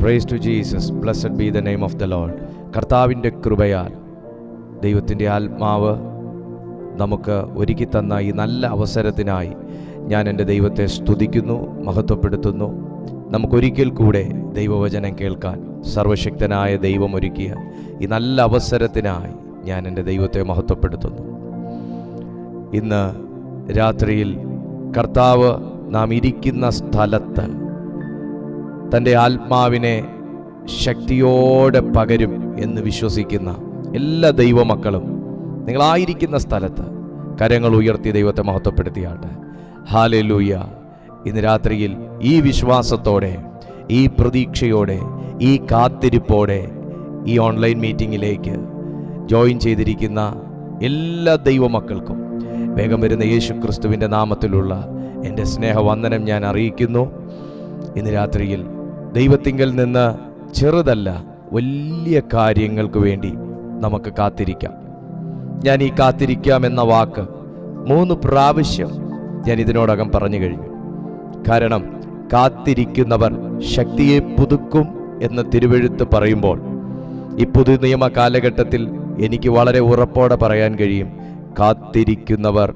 Price to Jesus. Blessed be the name of the Lord. കർത്താവിൻ്റെ കൃപയാൽ ദൈവത്തിൻ്റെ ആത്മാവ് നമുക്ക് ഒരുക്കി തന്ന ഈ നല്ല അവസരത്തിനായി ഞാൻ എൻ്റെ ദൈവത്തെ സ്തുതിക്കുന്നു, മഹത്വപ്പെടുത്തുന്നു. നമുക്കൊരിക്കൽ കൂടെ ദൈവവചനം കേൾക്കാൻ സർവശക്തനായ ദൈവം ഒരുക്കിയ ഈ നല്ല അവസരത്തിനായി ഞാൻ എൻ്റെ ദൈവത്തെ മഹത്വപ്പെടുത്തുന്നു. ഇന്ന് രാത്രിയിൽ കർത്താവ് നാം ഇരിക്കുന്ന സ്ഥലത്ത് തൻ്റെ ആത്മാവിനെ ശക്തിയോടെ പകരും എന്ന് വിശ്വസിക്കുന്ന എല്ലാ ദൈവമക്കളും നിങ്ങളായിരിക്കുന്ന സ്ഥലത്ത് കരങ്ങൾ ഉയർത്തി ദൈവത്തെ മഹത്വപ്പെടുത്തിയാട്ടെ. ഹല്ലേലൂയ. ഇന്ന് രാത്രിയിൽ ഈ വിശ്വാസത്തോടെ, ഈ പ്രതീക്ഷയോടെ, ഈ കാത്തിരിപ്പോടെ ഈ ഓൺലൈൻ മീറ്റിങ്ങിലേക്ക് ജോയിൻ ചെയ്തിരിക്കുന്ന എല്ലാ ദൈവമക്കൾക്കും വേഗം വരുന്ന യേശു ക്രിസ്തുവിൻ്റെ നാമത്തിലുള്ള എൻ്റെ സ്നേഹവന്ദനം ഞാൻ അറിയിക്കുന്നു. ഇന്ന് രാത്രിയിൽ ദൈവത്തിങ്കൽ നിന്ന് ചെറുതല്ല വലിയ കാര്യങ്ങൾക്ക് വേണ്ടി നമുക്ക് കാത്തിരിക്കാം. ഞാൻ ഈ കാത്തിരിക്കാം എന്ന വാക്ക് 3 പ്രാവശ്യം ഞാൻ ഇതിനോടകം പറഞ്ഞു കഴിഞ്ഞു. കാരണം കാത്തിരിക്കുന്നവർ ശക്തിയെ പുതുക്കും എന്ന് തിരുവെഴുത്ത് പറയുമ്പോൾ ഈ പുതു നിയമ കാലഘട്ടത്തിൽ എനിക്ക് വളരെ ഉറപ്പോടെ പറയാൻ കഴിയും, കാത്തിരിക്കുന്നവർ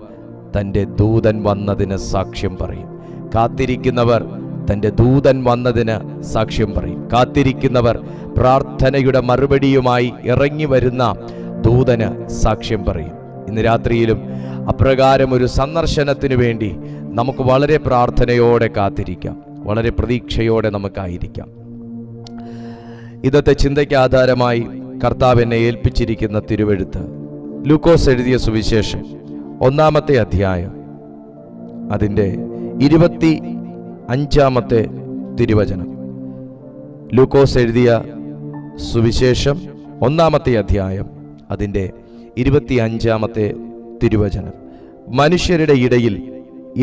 തൻ്റെ ദൂതൻ വന്നതിന് സാക്ഷ്യം പറയും. കാത്തിരിക്കുന്നവർ തൻ്റെ ദൂതൻ വന്നതിന് സാക്ഷ്യം പറയും. കാത്തിരിക്കുന്നവർ പ്രാർത്ഥനയുടെ മറുപടിയുമായി ഇറങ്ങി വരുന്ന ദൂതന് സാക്ഷ്യം പറയും. ഇന്ന് രാത്രിയിലും അപ്രകാരം ഒരു സന്ദർശനത്തിന് വേണ്ടി നമുക്ക് വളരെ പ്രാർത്ഥനയോടെ കാത്തിരിക്കാം, വളരെ പ്രതീക്ഷയോടെ നമുക്കായിരിക്കാം. ഇന്നത്തെ ചിന്തയ്ക്ക് ആധാരമായി കർത്താവ് എന്നെ ഏൽപ്പിച്ചിരിക്കുന്ന തിരുവെഴുത്ത് ലൂക്കോസ് എഴുതിയ സുവിശേഷം 1-ാമത്തെ അധ്യായം അതിൻ്റെ 25-ാമത്തെ തിരുവചനം. ലൂക്കോസ് എഴുതിയ സുവിശേഷം 1-ാമത്തെ അധ്യായം അതിൻ്റെ 25-ാമത്തെ തിരുവചനം. മനുഷ്യരുടെ ഇടയിൽ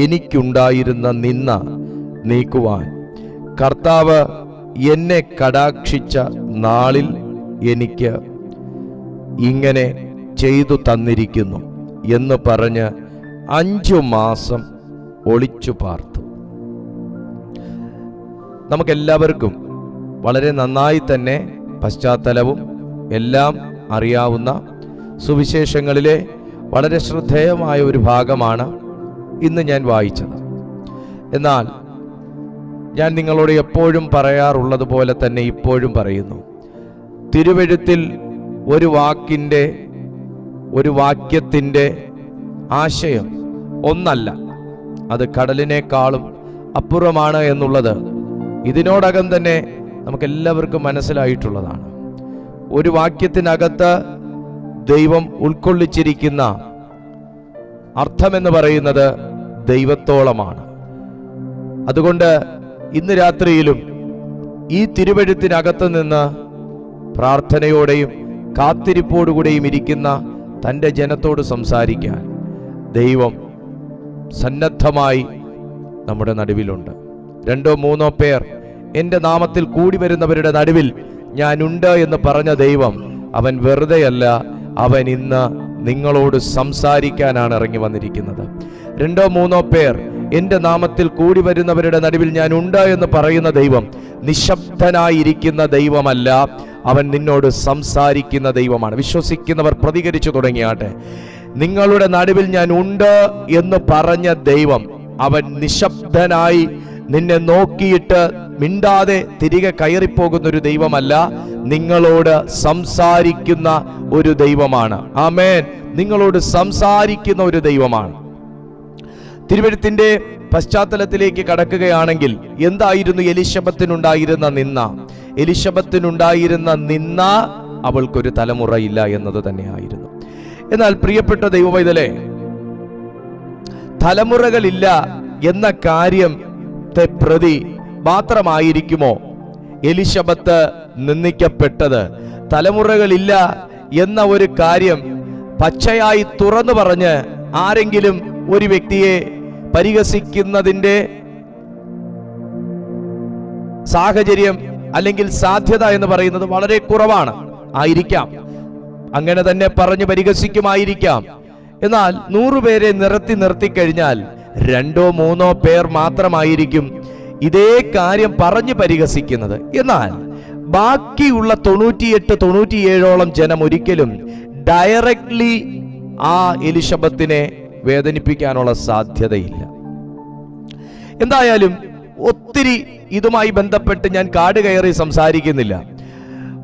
എനിക്കുണ്ടായിരുന്ന നിന്ന നീക്കുവാൻ കർത്താവ് എന്നെ കടാക്ഷിച്ച നാളിൽ എനിക്ക് ഇങ്ങനെ ചെയ്തു തന്നിരിക്കുന്നു എന്ന് പറഞ്ഞ് 5 മാസം ഒളിച്ചു പാർത്തു. നമുക്കെല്ലാവർക്കും വളരെ നന്നായി തന്നെ പശ്ചാത്തലവും എല്ലാം അറിയാവുന്ന സുവിശേഷങ്ങളിലെ വളരെ ശ്രദ്ധേയമായ ഒരു ഭാഗമാണ് ഇന്ന് ഞാൻ വായിച്ചത്. എന്നാൽ ഞാൻ നിങ്ങളോട് എപ്പോഴും പറയാറുള്ളത് പോലെ തന്നെ ഇപ്പോഴും പറയുന്നു, തിരുവെഴുത്തിൽ ഒരു വാക്യത്തിൻ്റെ ആശയം ഒന്നല്ല, അത് കടലിനേക്കാളും അപ്പുറമാണ് എന്നുള്ളത് ഇതിനോടകം തന്നെ നമുക്കെല്ലാവർക്കും മനസ്സിലായിട്ടുള്ളതാണ്. ഒരു വാക്യത്തിനകത്ത് ദൈവം ഉൾക്കൊള്ളിച്ചിരിക്കുന്ന അർത്ഥമെന്ന് പറയുന്നത് ദൈവത്തോളമാണ്. അതുകൊണ്ട് ഇന്ന് രാത്രിയിലും ഈ തിരുവെഴുത്തിനകത്ത് നിന്ന് പ്രാർത്ഥനയോടെയും കാത്തിരിപ്പോടുകൂടെയും ഇരിക്കുന്ന തൻ്റെ ജനത്തോട് സംസാരിക്കാൻ ദൈവം സന്നദ്ധമായി നമ്മുടെ നടുവിലുണ്ട്. 2-3 പേർ എൻ്റെ നാമത്തിൽ കൂടി വരുന്നവരുടെ നടുവിൽ ഞാനുണ്ട് എന്ന് പറഞ്ഞ ദൈവം അവൻ വെറുതെയല്ല, അവൻ ഇന്ന് നിങ്ങളോട് സംസാരിക്കാനാണ് ഇറങ്ങി വന്നിരിക്കുന്നത്. 2-3 പേർ എൻ്റെ നാമത്തിൽ കൂടി വരുന്നവരുടെ നടുവിൽ ഞാൻ ഉണ്ട് എന്ന് പറയുന്ന ദൈവം നിശബ്ദനായിരിക്കുന്ന ദൈവമല്ല, അവൻ നിന്നോട് സംസാരിക്കുന്ന ദൈവമാണ്. വിശ്വസിക്കുന്നവർ പ്രതികരിച്ചു തുടങ്ങിയാട്ടെ. നിങ്ങളുടെ നടുവിൽ ഞാൻ ഉണ്ട് എന്ന് പറഞ്ഞ ദൈവം അവൻ നിശബ്ദനായി നിന്നെ നോക്കിയിട്ട് മിണ്ടാതെ തിരികെ കയറിപ്പോകുന്ന ഒരു ദൈവമല്ല, നിങ്ങളോട് സംസാരിക്കുന്ന ഒരു ദൈവമാണ്. ആമേൻ. നിങ്ങളോട് സംസാരിക്കുന്ന ഒരു ദൈവമാണ്. തിരുവെഴുത്തിന്റെ പശ്ചാത്തലത്തിലേക്ക് കടക്കുകയാണെങ്കിൽ എന്തായിരുന്നു എലിശബത്തിനുണ്ടായിരുന്ന നിന്ന? എലിശബത്തിനുണ്ടായിരുന്ന നിന്ന അവൾക്കൊരു തലമുറയില്ല എന്നത് തന്നെയായിരുന്നു. എന്നാൽ പ്രിയപ്പെട്ട ദൈവവൈതലേ, തലമുറകളില്ല എന്ന കാര്യത്തെ പ്രതി മാത്രമായിരിക്കുമോ എലിശബത്ത് നിന്ദിക്കപ്പെട്ടത്? തലമുറകളില്ല എന്ന ഒരു കാര്യം പച്ചയായി തുറന്നു പറഞ്ഞ് ആരെങ്കിലും ഒരു വ്യക്തിയെ പരിഹസിക്കുന്നതിൻ്റെ സാഹചര്യം അല്ലെങ്കിൽ സാധ്യത എന്ന് പറയുന്നത് വളരെ കുറവാണ്. ആയിരിക്കാം, അങ്ങനെ തന്നെ പറഞ്ഞു പരിഹസിക്കുമായിരിക്കാം. എന്നാൽ 100 പേരെ നിർത്തിക്കഴിഞ്ഞാൽ 2-3 പേർ മാത്രമായിരിക്കും ഇതേ കാര്യം പറഞ്ഞു പരിഹസിക്കുന്നത്. എന്നാൽ ബാക്കിയുള്ള 98-97 ജനം ഒരിക്കലും ഡയറക്ട്ലി ആ എലിശബത്തിനെ വേദനിപ്പിക്കാനുള്ള സാധ്യതയില്ല. എന്തായാലും ഒത്തിരി ഇതുമായി ബന്ധപ്പെട്ട് ഞാൻ കാട് കയറി സംസാരിക്കുന്നില്ല.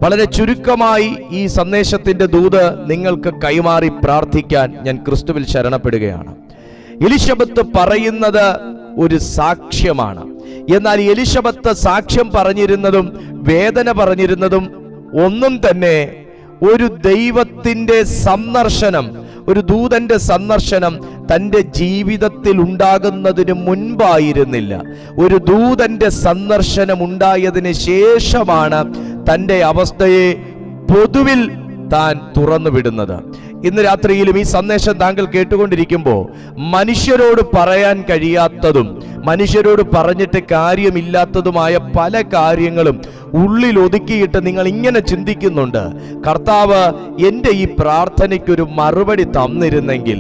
വളരെ ചുരുക്കമായി ഈ സന്ദേശത്തിന്റെ ദൂത് നിങ്ങൾക്ക് കൈമാറി പ്രാർത്ഥിക്കാൻ ഞാൻ ക്രിസ്തുവിൽ ശരണപ്പെടുകയാണ്. എലിശബത്ത് പറയുന്നത് ഒരു സാക്ഷ്യമാണ്. എന്നാൽ എലിശബത്ത് സാക്ഷ്യം പറഞ്ഞിരുന്നതും വേദന പറഞ്ഞിരുന്നതും ഒന്നും തന്നെ ഒരു ദൈവത്തിന്റെ സന്ദർശനം, ഒരു ദൂതന്റെ സന്ദർശനം തൻ്റെ ജീവിതത്തിൽ ഉണ്ടാകുന്നതിന് മുൻപായിരുന്നില്ല. ഒരു ദൂതന്റെ സന്ദർശനം ഉണ്ടായതിന് ശേഷമാണ് തൻ്റെ അവസ്ഥയെ പൊതുവിൽ താൻ തുറന്നു വിടുന്നത്. ഇന്ന് രാത്രിയിലും ഈ സന്ദേശം താങ്കൾ കേട്ടുകൊണ്ടിരിക്കുമ്പോൾ മനുഷ്യരോട് പറയാൻ കഴിയാത്തതും മനുഷ്യരോട് പറഞ്ഞിട്ട് കാര്യമില്ലാത്തതുമായ പല കാര്യങ്ങളും ഉള്ളിൽ ഒതുക്കിയിട്ട് നിങ്ങൾ ഇങ്ങനെ ചിന്തിക്കുന്നുണ്ട്, കർത്താവ് എൻ്റെ ഈ പ്രാർത്ഥനയ്ക്കൊരു മറുപടി തന്നിരുന്നെങ്കിൽ,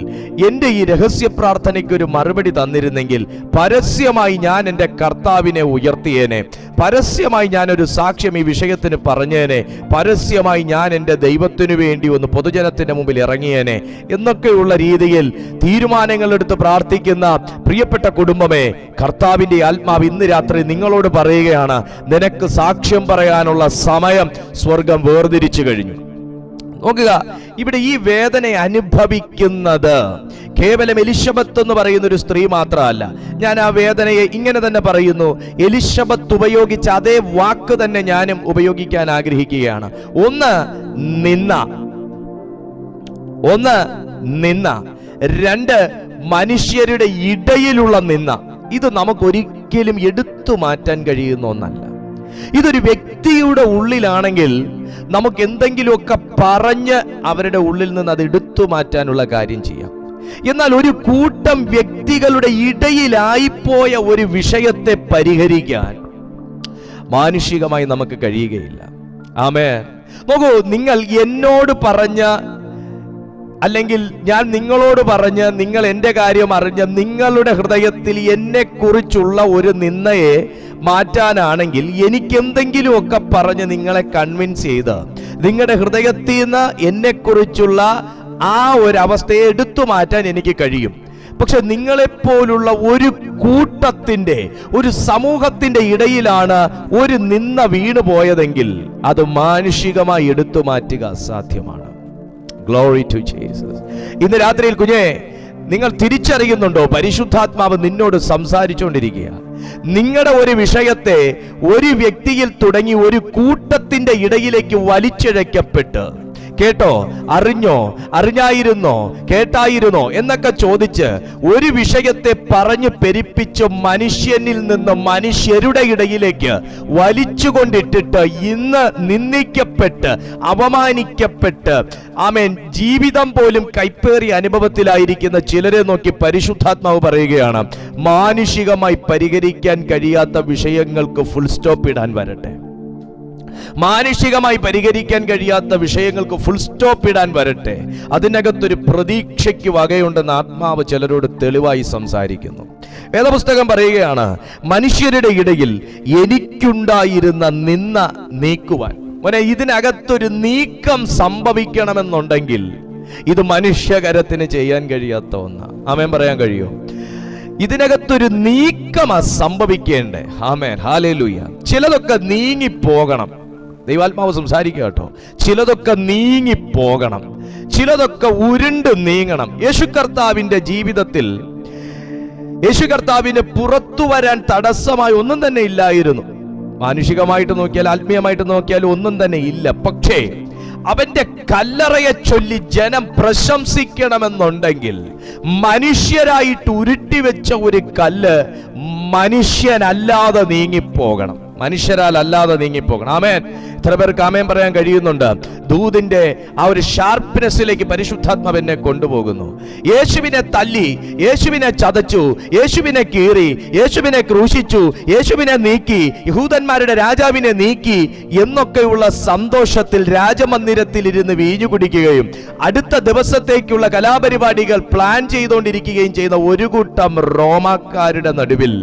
എൻ്റെ ഈ രഹസ്യ പ്രാർത്ഥനയ്ക്കൊരു മറുപടി തന്നിരുന്നെങ്കിൽ പരസ്യമായി ഞാൻ എൻ്റെ കർത്താവിനെ ഉയർത്തിയേനെ, പരസ്യമായി ഞാനൊരു സാക്ഷ്യം ഈ വിഷയത്തിന് പറഞ്ഞേനെ, പരസ്യമായി ഞാൻ എൻ്റെ ദൈവത്തിനു വേണ്ടി ഒന്ന് പൊതുജനത്തിൻ്റെ മുമ്പിൽ ഇറങ്ങിയേനെ എന്നൊക്കെയുള്ള രീതിയിൽ തീരുമാനങ്ങൾ എടുത്ത് പ്രാർത്ഥിക്കുന്ന പ്രിയപ്പെട്ട കുടുംബമേ, കർത്താവിൻ്റെ ആത്മാവ് ഇന്ന് രാത്രി നിങ്ങളോട് പറയുകയാണ്, നിനക്ക് സാക്ഷ്യം പറയാനുള്ള സമയം സ്വർഗം വേർതിരിച്ചു കഴിഞ്ഞു. നോക്കുക, ഇവിടെ ഈ വേദന അനുഭവിക്കുന്നത് കേവലം എലിശബത്ത് എന്ന് പറയുന്ന ഒരു സ്ത്രീ മാത്രമല്ല. ഞാൻ ആ വേദനയെ ഇങ്ങനെ തന്നെ പറയുന്നു, എലിശബത്ത് ഉപയോഗിച്ച അതേ വാക്ക് തന്നെ ഞാനും ഉപയോഗിക്കാൻ ആഗ്രഹിക്കുകയാണ്. ഒന്ന് നിന്ന, രണ്ട് മനുഷ്യരുടെ ഇടയിലുള്ള നിന്ന. ഇത് നമുക്കൊരിക്കലും എടുത്തു മാറ്റാൻ കഴിയുന്ന ഒന്നല്ല. ഇതൊരു വ്യക്തിയുടെ ഉള്ളിലാണെങ്കിൽ നമുക്ക് എന്തെങ്കിലുമൊക്കെ പറഞ്ഞ് അവരുടെ ഉള്ളിൽ നിന്ന് അത് എടുത്തു മാറ്റാനുള്ള കാര്യം ചെയ്യാം. എന്നാൽ ഒരു കൂട്ടം വ്യക്തികളുടെ ഇടയിലായിപ്പോയ ഒരു വിഷയത്തെ പരിഹരിക്കാൻ മാനുഷികമായി നമുക്ക് കഴിയുകയില്ല. ആമേൻ. നോക്കൂ, നിങ്ങൾ എന്നോട് പറഞ്ഞ, അല്ലെങ്കിൽ ഞാൻ നിങ്ങളോട് പറഞ്ഞ് നിങ്ങൾ എൻ്റെ കാര്യം അറിഞ്ഞ് നിങ്ങളുടെ ഹൃദയത്തിൽ എന്നെക്കുറിച്ചുള്ള ഒരു നിന്ദയെ മാറ്റാനാണെങ്കിൽ എനിക്കെന്തെങ്കിലുമൊക്കെ പറഞ്ഞ് നിങ്ങളെ കൺവിൻസ് ചെയ്ത് നിങ്ങളുടെ ഹൃദയത്തിൽ നിന്ന് എന്നെക്കുറിച്ചുള്ള ആ ഒരു അവസ്ഥയെ എടുത്തു മാറ്റാൻ എനിക്ക് കഴിയും. പക്ഷെ നിങ്ങളെപ്പോലുള്ള ഒരു കൂട്ടത്തിന്റെ, ഒരു സമൂഹത്തിന്റെ ഇടയിലാണ് ഒരു നിന്ദ വീണു പോയതെങ്കിൽ അത് മാനുഷികമായി എടുത്തു മാറ്റുക അസാധ്യമാണ്. Glory to Jesus. ഇന്ന് രാത്രിയിൽ കുഞ്ഞേ, നിങ്ങൾ തിരിച്ചറിയുന്നുണ്ടോ? പരിശുദ്ധാത്മാവ് നിന്നോട് സംസാരിച്ചുകൊണ്ടിരിക്കുക. നിങ്ങളുടെ ഒരു വിഷയത്തെ ഒരു വ്യക്തിയിൽ തുടങ്ങി ഒരു കൂട്ടത്തിന്റെ ഇടയിലേക്ക് വലിച്ചിഴക്കപ്പെട്ട്, കേട്ടോ, അറിഞ്ഞോ, അറിഞ്ഞായിരുന്നോ, കേട്ടായിരുന്നോ എന്നൊക്കെ ചോദിച്ച് ഒരു വിഷയത്തെ പറഞ്ഞു പെരിപ്പിച്ച് മനുഷ്യനിൽ നിന്ന് മനുഷ്യരുടെ ഇടയിലേക്ക് വലിച്ചുകൊണ്ടിട്ടിട്ട് ഇന്ന് നിന്ദിക്കപ്പെട്ട് അപമാനിക്കപ്പെട്ട് ആമേൻ ജീവിതം പോലും കൈപ്പേറിയ അനുഭവത്തിലായിരിക്കുന്ന ചിലരെ നോക്കി പരിശുദ്ധാത്മാവ് പറയുകയാണ്, മാനുഷികമായി പരിഹരിക്കാൻ കഴിയാത്ത വിഷയങ്ങൾക്ക് ഫുൾ സ്റ്റോപ്പ് ഇടാൻ വരട്ടെ. മാനുഷികമായി പരിഹരിക്കാൻ കഴിയാത്ത വിഷയങ്ങൾക്ക് ഫുൾ സ്റ്റോപ്പ് ഇടാൻ വരട്ടെ. അതിനകത്തൊരു പ്രതീക്ഷയ്ക്ക് വകയുണ്ടെന്ന് ആത്മാവ് ചിലരോട് തെളിവായി സംസാരിക്കുന്നു. വേദപുസ്തകം പറയുകയാണ്, മനുഷ്യരുടെ ഇടയിൽ എനിക്കുണ്ടായിരുന്ന നിന്ദ നീക്കുവാൻ. മോനെ, ഇതിനകത്തൊരു നീക്കം സംഭവിക്കണമെന്നുണ്ടെങ്കിൽ ഇത് മനുഷ്യകരത്തിന് ചെയ്യാൻ കഴിയാത്ത ഒന്ന്. ആമേൻ പറയാൻ കഴിയോ? ഇതിനകത്തൊരു നീക്കമാ സംഭവിക്കേണ്ടേ. ആമേൻ, ഹല്ലേലൂയ. ചിലതൊക്കെ നീങ്ങിപ്പോകണം. ദൈവാത്മാവ് സംസാരിക്കുക കേട്ടോ. ചിലതൊക്കെ നീങ്ങിപ്പോകണം, ചിലതൊക്കെ ഉരുണ്ട് നീങ്ങണം. യേശു കർത്താവിന്റെ ജീവിതത്തിൽ യേശു കർത്താവിന് പുറത്തു വരാൻ തടസ്സമായി ഒന്നും തന്നെ ഇല്ലായിരുന്നു. മാനുഷികമായിട്ട് നോക്കിയാൽ, ആത്മീയമായിട്ട് നോക്കിയാൽ ഒന്നും തന്നെ ഇല്ല. പക്ഷേ അവന്റെ കല്ലറയെ ചൊല്ലി ജനം പ്രശംസിക്കണമെന്നുണ്ടെങ്കിൽ മനുഷ്യരായിട്ട് ഉരുട്ടിവെച്ച ഒരു കല്ല് മനുഷ്യനല്ലാതെ നീങ്ങിപ്പോകണം, മനുഷ്യരാൽ അല്ലാതെ നീങ്ങിപ്പോകണം. ആമേൻ. എത്ര പേർക്ക് ആമേൻ പറയാൻ കഴിയുന്നുണ്ട്? ദൂതിന്റെ ആ ഒരു ഷാർപ്നെസ്സിലേക്ക് പരിശുദ്ധാത്മാവ് എന്നെ കൊണ്ടുപോകുന്നു. യേശുവിനെ തല്ലി, യേശുവിനെ ചതച്ചു, യേശുവിനെ കീറി, യേശുവിനെ ക്രൂശിച്ചു, യേശുവിനെ നീക്കി, യഹൂദന്മാരുടെ രാജാവിനെ നീക്കി എന്നൊക്കെയുള്ള സന്തോഷത്തിൽ രാജമന്ദിരത്തിൽ ഇരുന്ന് വീഞ്ഞു കുടിക്കുകയും അടുത്ത ദിവസത്തേക്കുള്ള കലാപരിപാടികൾ പ്ലാൻ ചെയ്തുകൊണ്ടിരിക്കുകയും ചെയ്യുന്ന ഒരു കൂട്ടം റോമാക്കാരുടെ നടുവിൽ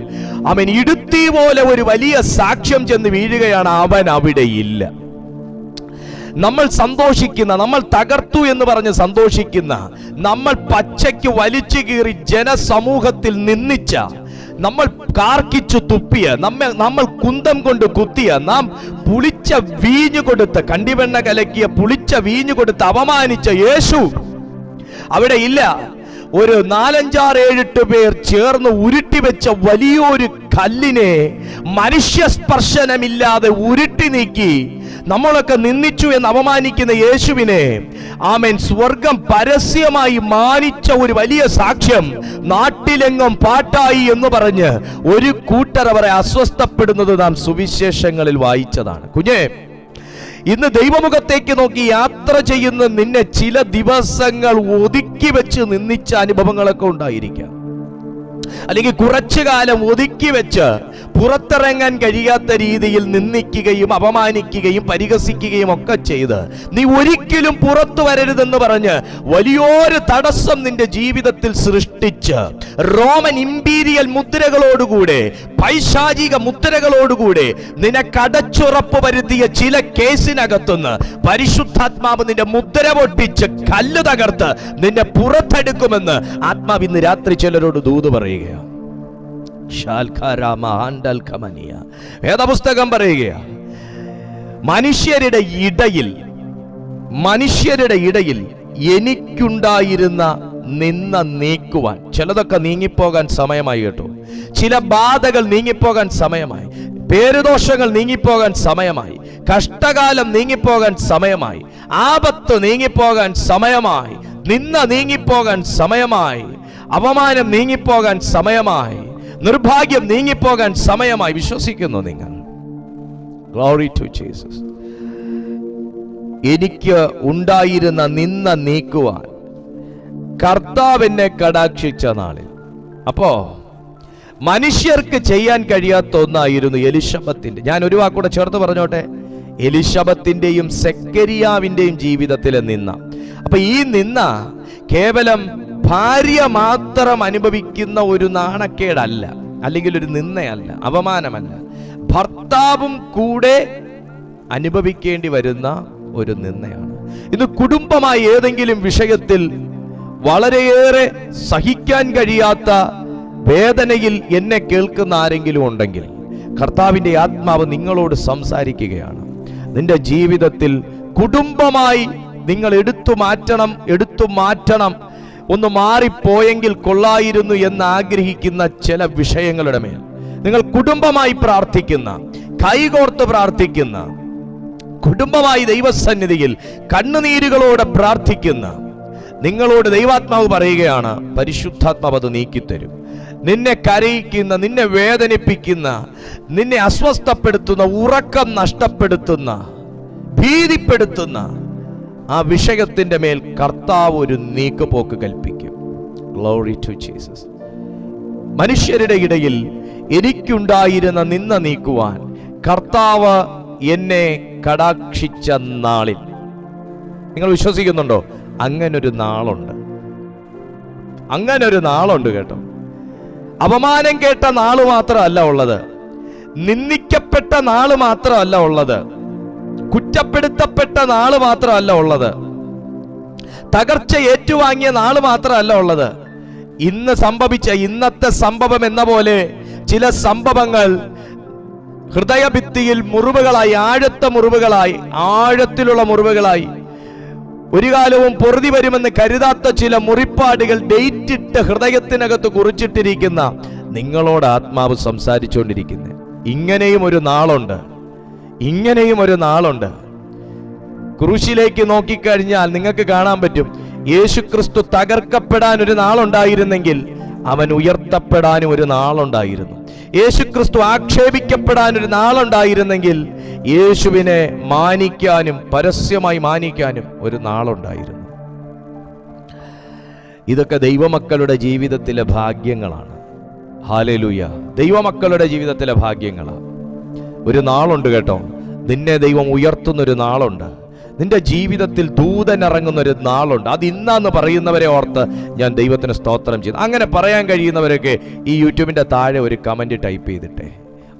അവൻ ഇടുത്തി പോലെ ഒരു വലിയ സാക്ഷ്യം ചെന്ന് വീഴുകയാണ്. അവൻ അവിടെ ഇല്ല. നമ്മൾ സന്തോഷിക്കുന്ന, നമ്മൾ തകർത്തു എന്ന് പറഞ്ഞ് സന്തോഷിക്കുന്ന, നമ്മൾ പച്ചയ്ക്ക് വലിച്ചു കീറി ജനസമൂഹത്തിൽ നിന്ദിച്ച, നമ്മൾ കാർക്കിച്ചു തുപ്പിയ, നമ്മൾ കുന്തം കൊണ്ട് കുത്തിയ, നാം പുളിച്ച വീഞ്ഞു കൊടുത്ത്, കണ്ടിവെണ്ണ കലക്കിയ പുളിച്ച വീഞ്ഞു കൊടുത്ത് അപമാനിച്ച യേശു അവിടെ ഇല്ല. ഒരു 4-5-7 പേർ ചേർന്ന് ഉരുട്ടി വെച്ച വലിയൊരു കല്ലിനെ മനുഷ്യസ്പർശനമില്ലാതെ ഉരുട്ടി നീക്കി നമ്മളൊക്കെ നിന്ദിച്ചു എന്ന് അപമാനിക്കുന്ന യേശുവിനെ, ആമേൻ, സ്വർഗം പരസ്യമായി മാനിച്ച ഒരു വലിയ സാക്ഷ്യം നാട്ടിലെങ്ങും പാട്ടായി എന്ന് പറഞ്ഞ് ഒരു കൂട്ടർ അവരെ അസ്വസ്ഥപ്പെടുന്നത് നാം സുവിശേഷങ്ങളിൽ വായിച്ചതാണ്. കുഞ്ഞേ, ഇന്ന് ദൈവമുഖത്തേക്ക് നോക്കി യാത്ര ചെയ്യുന്ന നിന്നെ ചില ദിവസങ്ങൾ ഒതുക്കി വെച്ച് നിന്ദിച്ച അനുഭവങ്ങളൊക്കെ ഉണ്ടായിരിക്കാം. അല്ലെങ്കിൽ കുറച്ചു കാലം ഒതുക്കി വെച്ച് പുറത്തിറങ്ങാൻ കഴിയാത്ത രീതിയിൽ നിന്ദിക്കുകയും അപമാനിക്കുകയും പരിഹസിക്കുകയും ഒക്കെ ചെയ്ത് നീ ഒരിക്കലും പുറത്തു വരരുതെന്ന് പറഞ്ഞ് വലിയൊരു തടസ്സം നിന്റെ ജീവിതത്തിൽ സൃഷ്ടിച്ച് റോമൻ ഇമ്പീരിയൽ മുദ്രകളോടുകൂടെ, പൈശാചിക മുദ്രകളോടുകൂടെ നിനക്കടച്ചുറപ്പ് വരുത്തിയ ചില കേസിനകത്തുനിന്ന് പരിശുദ്ധാത്മാവ് നിന്റെ മുദ്ര പൊട്ടിച്ച് കല്ല് തകർത്ത് നിന്നെ പുറത്തെടുക്കുമെന്ന് ആത്മാവ് ഇന്ന് രാത്രി ചിലരോട് ദൂത് പറയുകയാണ്. വേദപുസ്തകം പറയുകയാണ്, മനുഷ്യരുടെ ഇടയിൽ എനിക്കുണ്ടായിരുന്ന നിന്ന നീക്കുവാൻ, ചിലതൊക്കെ നീങ്ങിപ്പോകാൻ സമയമായി കേട്ടോ. ചില ബാധകൾ നീങ്ങിപ്പോകാൻ സമയമായി, പേരുദോഷങ്ങൾ നീങ്ങിപ്പോകാൻ സമയമായി, കഷ്ടകാലം നീങ്ങിപ്പോകാൻ സമയമായി, ആപത്ത് നീങ്ങിപ്പോകാൻ സമയമായി, നിന്ന നീങ്ങിപ്പോകാൻ സമയമായി, അപമാനം നീങ്ങിപ്പോകാൻ സമയമായി, നിർഭാഗ്യം നീങ്ങിപ്പോകാൻ സമയമായി. വിശ്വസിക്കുന്നു നിങ്ങൾ? Glory to Jesus. എനിക്ക് ഉണ്ടായിരുന്ന നിന്ന നീക്കുവാൻ കർത്താവ് എന്നെ കടാക്ഷിച്ച നാളിൽ. അപ്പോ മനുഷ്യർക്ക് ചെയ്യാൻ കഴിയാത്ത ഒന്നായിരുന്നു എലിശബത്തിന്റെ. ഞാൻ ഒരു വാക്കൂടെ ചേർത്ത് പറഞ്ഞോട്ടെ, എലിശബത്തിന്റെയും സെക്കരിയാവിന്റെയും ജീവിതത്തിലെ നിന്ന. അപ്പൊ ഈ നിന്ന കേവലം ഭാര്യ മാത്രം അനുഭവിക്കുന്ന ഒരു നാണക്കേടല്ല, അല്ലെങ്കിൽ ഒരു നിന്ദയല്ല, അപമാനമല്ല, ഭർത്താവും കൂടെ അനുഭവിക്കേണ്ടി വരുന്ന ഒരു നിന്ദയാണ്. ഇത് കുടുംബമായി ഏതെങ്കിലും വിഷയത്തിൽ വളരെയേറെ സഹിക്കാൻ കഴിയാത്ത വേദനയിൽ എന്നെ കേൾക്കുന്ന ആരെങ്കിലും ഉണ്ടെങ്കിൽ കർത്താവിന്റെ ആത്മാവ് നിങ്ങളോട് സംസാരിക്കുകയാണ്. നിന്റെ ജീവിതത്തിൽ കുടുംബമായി നിങ്ങൾ എടുത്തു മാറ്റണം, ഒന്ന് മാറിപ്പോയെങ്കിൽ കൊള്ളായിരുന്നു എന്ന് ആഗ്രഹിക്കുന്ന ചില വിഷയങ്ങളുടെ മേൽ നിങ്ങൾ കുടുംബമായി പ്രാർത്ഥിക്കുന്ന, കൈകോർത്ത് പ്രാർത്ഥിക്കുന്ന, കുടുംബമായി ദൈവസന്നിധിയിൽ കണ്ണുനീരുകളോടെ പ്രാർത്ഥിക്കുന്ന നിങ്ങളോട് ദൈവാത്മാവ് പറയുകയാണ്, പരിശുദ്ധാത്മാവ് അത് നീക്കിത്തരും. നിന്നെ കരയിക്കുന്ന, നിന്നെ വേദനിപ്പിക്കുന്ന, നിന്നെ അസ്വസ്ഥപ്പെടുത്തുന്ന, ഉറക്കം നഷ്ടപ്പെടുത്തുന്ന, ഭീതിപ്പെടുത്തുന്ന ആ വിഷയത്തിന്റെ മേൽ കർത്താവ് ഒരു നീക്കുപോക്ക് കൽപ്പിക്കും. Glory to Jesus. മനുഷ്യരുടെ ഇടയിൽ എനിക്കുണ്ടായിരുന്ന നിന്ന നീക്കുവാൻ കർത്താവ് എന്നെ കടാക്ഷിച്ച നാളിൽ. നിങ്ങൾ വിശ്വസിക്കുന്നുണ്ടോ? അങ്ങനൊരു നാളുണ്ട് കേട്ടോ. അപമാനം കേട്ട നാള് മാത്രമല്ല ഉള്ളത്, നിന്ദിക്കപ്പെട്ട നാള് മാത്രമല്ല ഉള്ളത്, കുറ്റപ്പെടുത്തപ്പെട്ട നാള് മാത്രമല്ല ഉള്ളത്, തകർച്ച ഏറ്റുവാങ്ങിയ നാള് മാത്രമല്ല ഉള്ളത്. ഇന്ന് സംഭവിച്ച ഇന്നത്തെ സംഭവം എന്ന പോലെ ചില സംഭവങ്ങൾ ഹൃദയഭിത്തിയിൽ മുറിവുകളായി, ആഴത്തിലുള്ള മുറിവുകളായി, ഒരു കാലവും പൊറുതി വരുമെന്ന് കരുതാത്ത ചില മുറിപ്പാടുകൾ ഡേറ്റിട്ട് ഹൃദയത്തിനകത്ത് കുറിച്ചിട്ടിരിക്കുന്ന നിങ്ങളോട് ആത്മാവ് സംസാരിച്ചുകൊണ്ടിരിക്കുന്നത്. ഇങ്ങനെയും ഒരു നാളുണ്ട്. ക്രൂശിലേക്ക് നോക്കിക്കഴിഞ്ഞാൽ നിങ്ങൾക്ക് കാണാൻ പറ്റും, യേശുക്രിസ്തു തകർക്കപ്പെടാൻ ഒരു നാളുണ്ടായിരുന്നെങ്കിൽ അവൻ ഉയർത്തപ്പെടാനും ഒരു നാളുണ്ടായിരുന്നു. യേശുക്രിസ്തു ആക്ഷേപിക്കപ്പെടാൻ ഒരു നാളുണ്ടായിരുന്നെങ്കിൽ യേശുവിനെ മാനിക്കാനും പരസ്യമായി മാനിക്കാനും ഒരു നാളുണ്ടായിരുന്നു. ഇതൊക്കെ ദൈവമക്കളുടെ ജീവിതത്തിലെ ഭാഗ്യങ്ങളാണ്. ഹല്ലേലൂയ. ദൈവമക്കളുടെ ജീവിതത്തിലെ ഭാഗ്യങ്ങളാണ്. ഒരു നാളുണ്ട് കേട്ടോ, നിന്നെ ദൈവം ഉയർത്തുന്നൊരു നാളുണ്ട്. നിന്റെ ജീവിതത്തിൽ ദൂതൻ ഇറങ്ങുന്നൊരു നാളുണ്ട്. അത് ഇന്നാന്ന് പറയുന്നവരെ ഓർത്ത് ഞാൻ ദൈവത്തിന് സ്തോത്രം ചെയ്യുന്നു. അങ്ങനെ പറയാൻ കഴിയുന്നവരൊക്കെ ഈ യൂട്യൂബിൻ്റെ താഴെ ഒരു കമൻറ്റ് ടൈപ്പ് ചെയ്തിട്ടെ.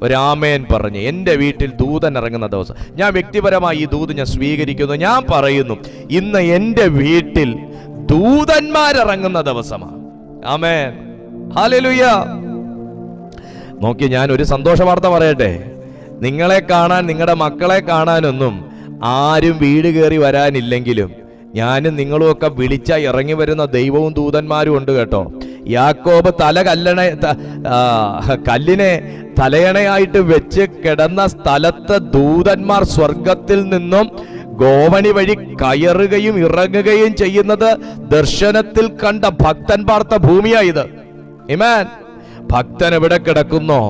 ഒരാമേൻ പറഞ്ഞ് എൻ്റെ വീട്ടിൽ ദൂതൻ ഇറങ്ങുന്ന ദിവസം. ഞാൻ വ്യക്തിപരമായി ഈ ദൂത് ഞാൻ സ്വീകരിക്കുന്നു. ഞാൻ പറയുന്നു, ഇന്ന് എൻ്റെ വീട്ടിൽ ദൂതന്മാരിറങ്ങുന്ന ദിവസമാണ്. ആമേൻ, ഹല്ലേലൂയ. നോക്കി, ഞാൻ ഒരു സന്തോഷ വാർത്ത പറയട്ടെ. നിങ്ങളെ കാണാൻ, നിങ്ങളുടെ മക്കളെ കാണാനൊന്നും ആരും വീട് കയറി വരാനില്ലെങ്കിലും ഞാനും നിങ്ങളും ഒക്കെ വിളിച്ച ഇറങ്ങി വരുന്ന ദൈവവും ദൂതന്മാരും ഉണ്ട് കേട്ടോ. യാക്കോബ് കല്ലിനെ തലയണയായിട്ട് വെച്ച് കിടന്ന സ്ഥലത്ത് ദൂതന്മാർ സ്വർഗത്തിൽ നിന്നും ഗോവണി വഴി കയറുകയും ഇറങ്ങുകയും ചെയ്യുന്നത് ദർശനത്തിൽ കണ്ട ഭക്തൻ പാർത്ത ഭൂമിയായത്. ആമേൻ. ഭക്തൻ എവിടെ കിടക്കുന്നോ,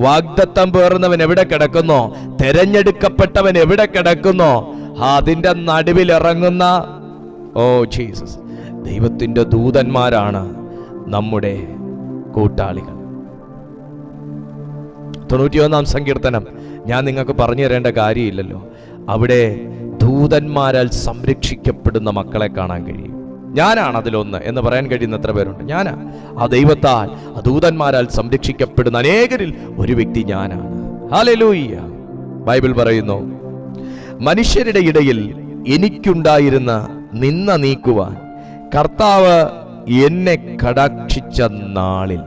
വാഗ്ദത്തം പേറുന്നവൻ എവിടെ കിടക്കുന്നോ, തെരഞ്ഞെടുക്കപ്പെട്ടവൻ എവിടെ കിടക്കുന്നോ, അതിന്റെ നടുവിൽ ഇറങ്ങുന്ന ജീസസ് ദൈവത്തിന്റെ ദൂതന്മാരാണ് നമ്മുടെ കൂട്ടാളികൾ. 91-ാം സങ്കീർത്തനം ഞാൻ നിങ്ങൾക്ക് പറഞ്ഞു തരേണ്ട കാര്യമില്ലല്ലോ. അവിടെ ദൂതന്മാരാൽ സംരക്ഷിക്കപ്പെടുന്ന മക്കളെ കാണാൻ കഴിയും. ഞാനാണ് അതിലൊന്ന് എന്ന് പറയാൻ കഴിയുന്ന എത്ര പേരുണ്ട്? ഞാനാ. ആ ദൈവത്താൽ, ആ ദൂതന്മാരാൽ സംരക്ഷിക്കപ്പെടുന്ന അനേകരിൽ ഒരു വ്യക്തി ഞാനാണ്. ഹല്ലേലൂയ. ബൈബിൾ പറയുന്നു, മനുഷ്യരുടെ ഇടയിൽ എനിക്കുണ്ടായിരുന്ന നിന്ന നീക്കുവാൻ കർത്താവ് എന്നെ കടാക്ഷിച്ച നാളിൽ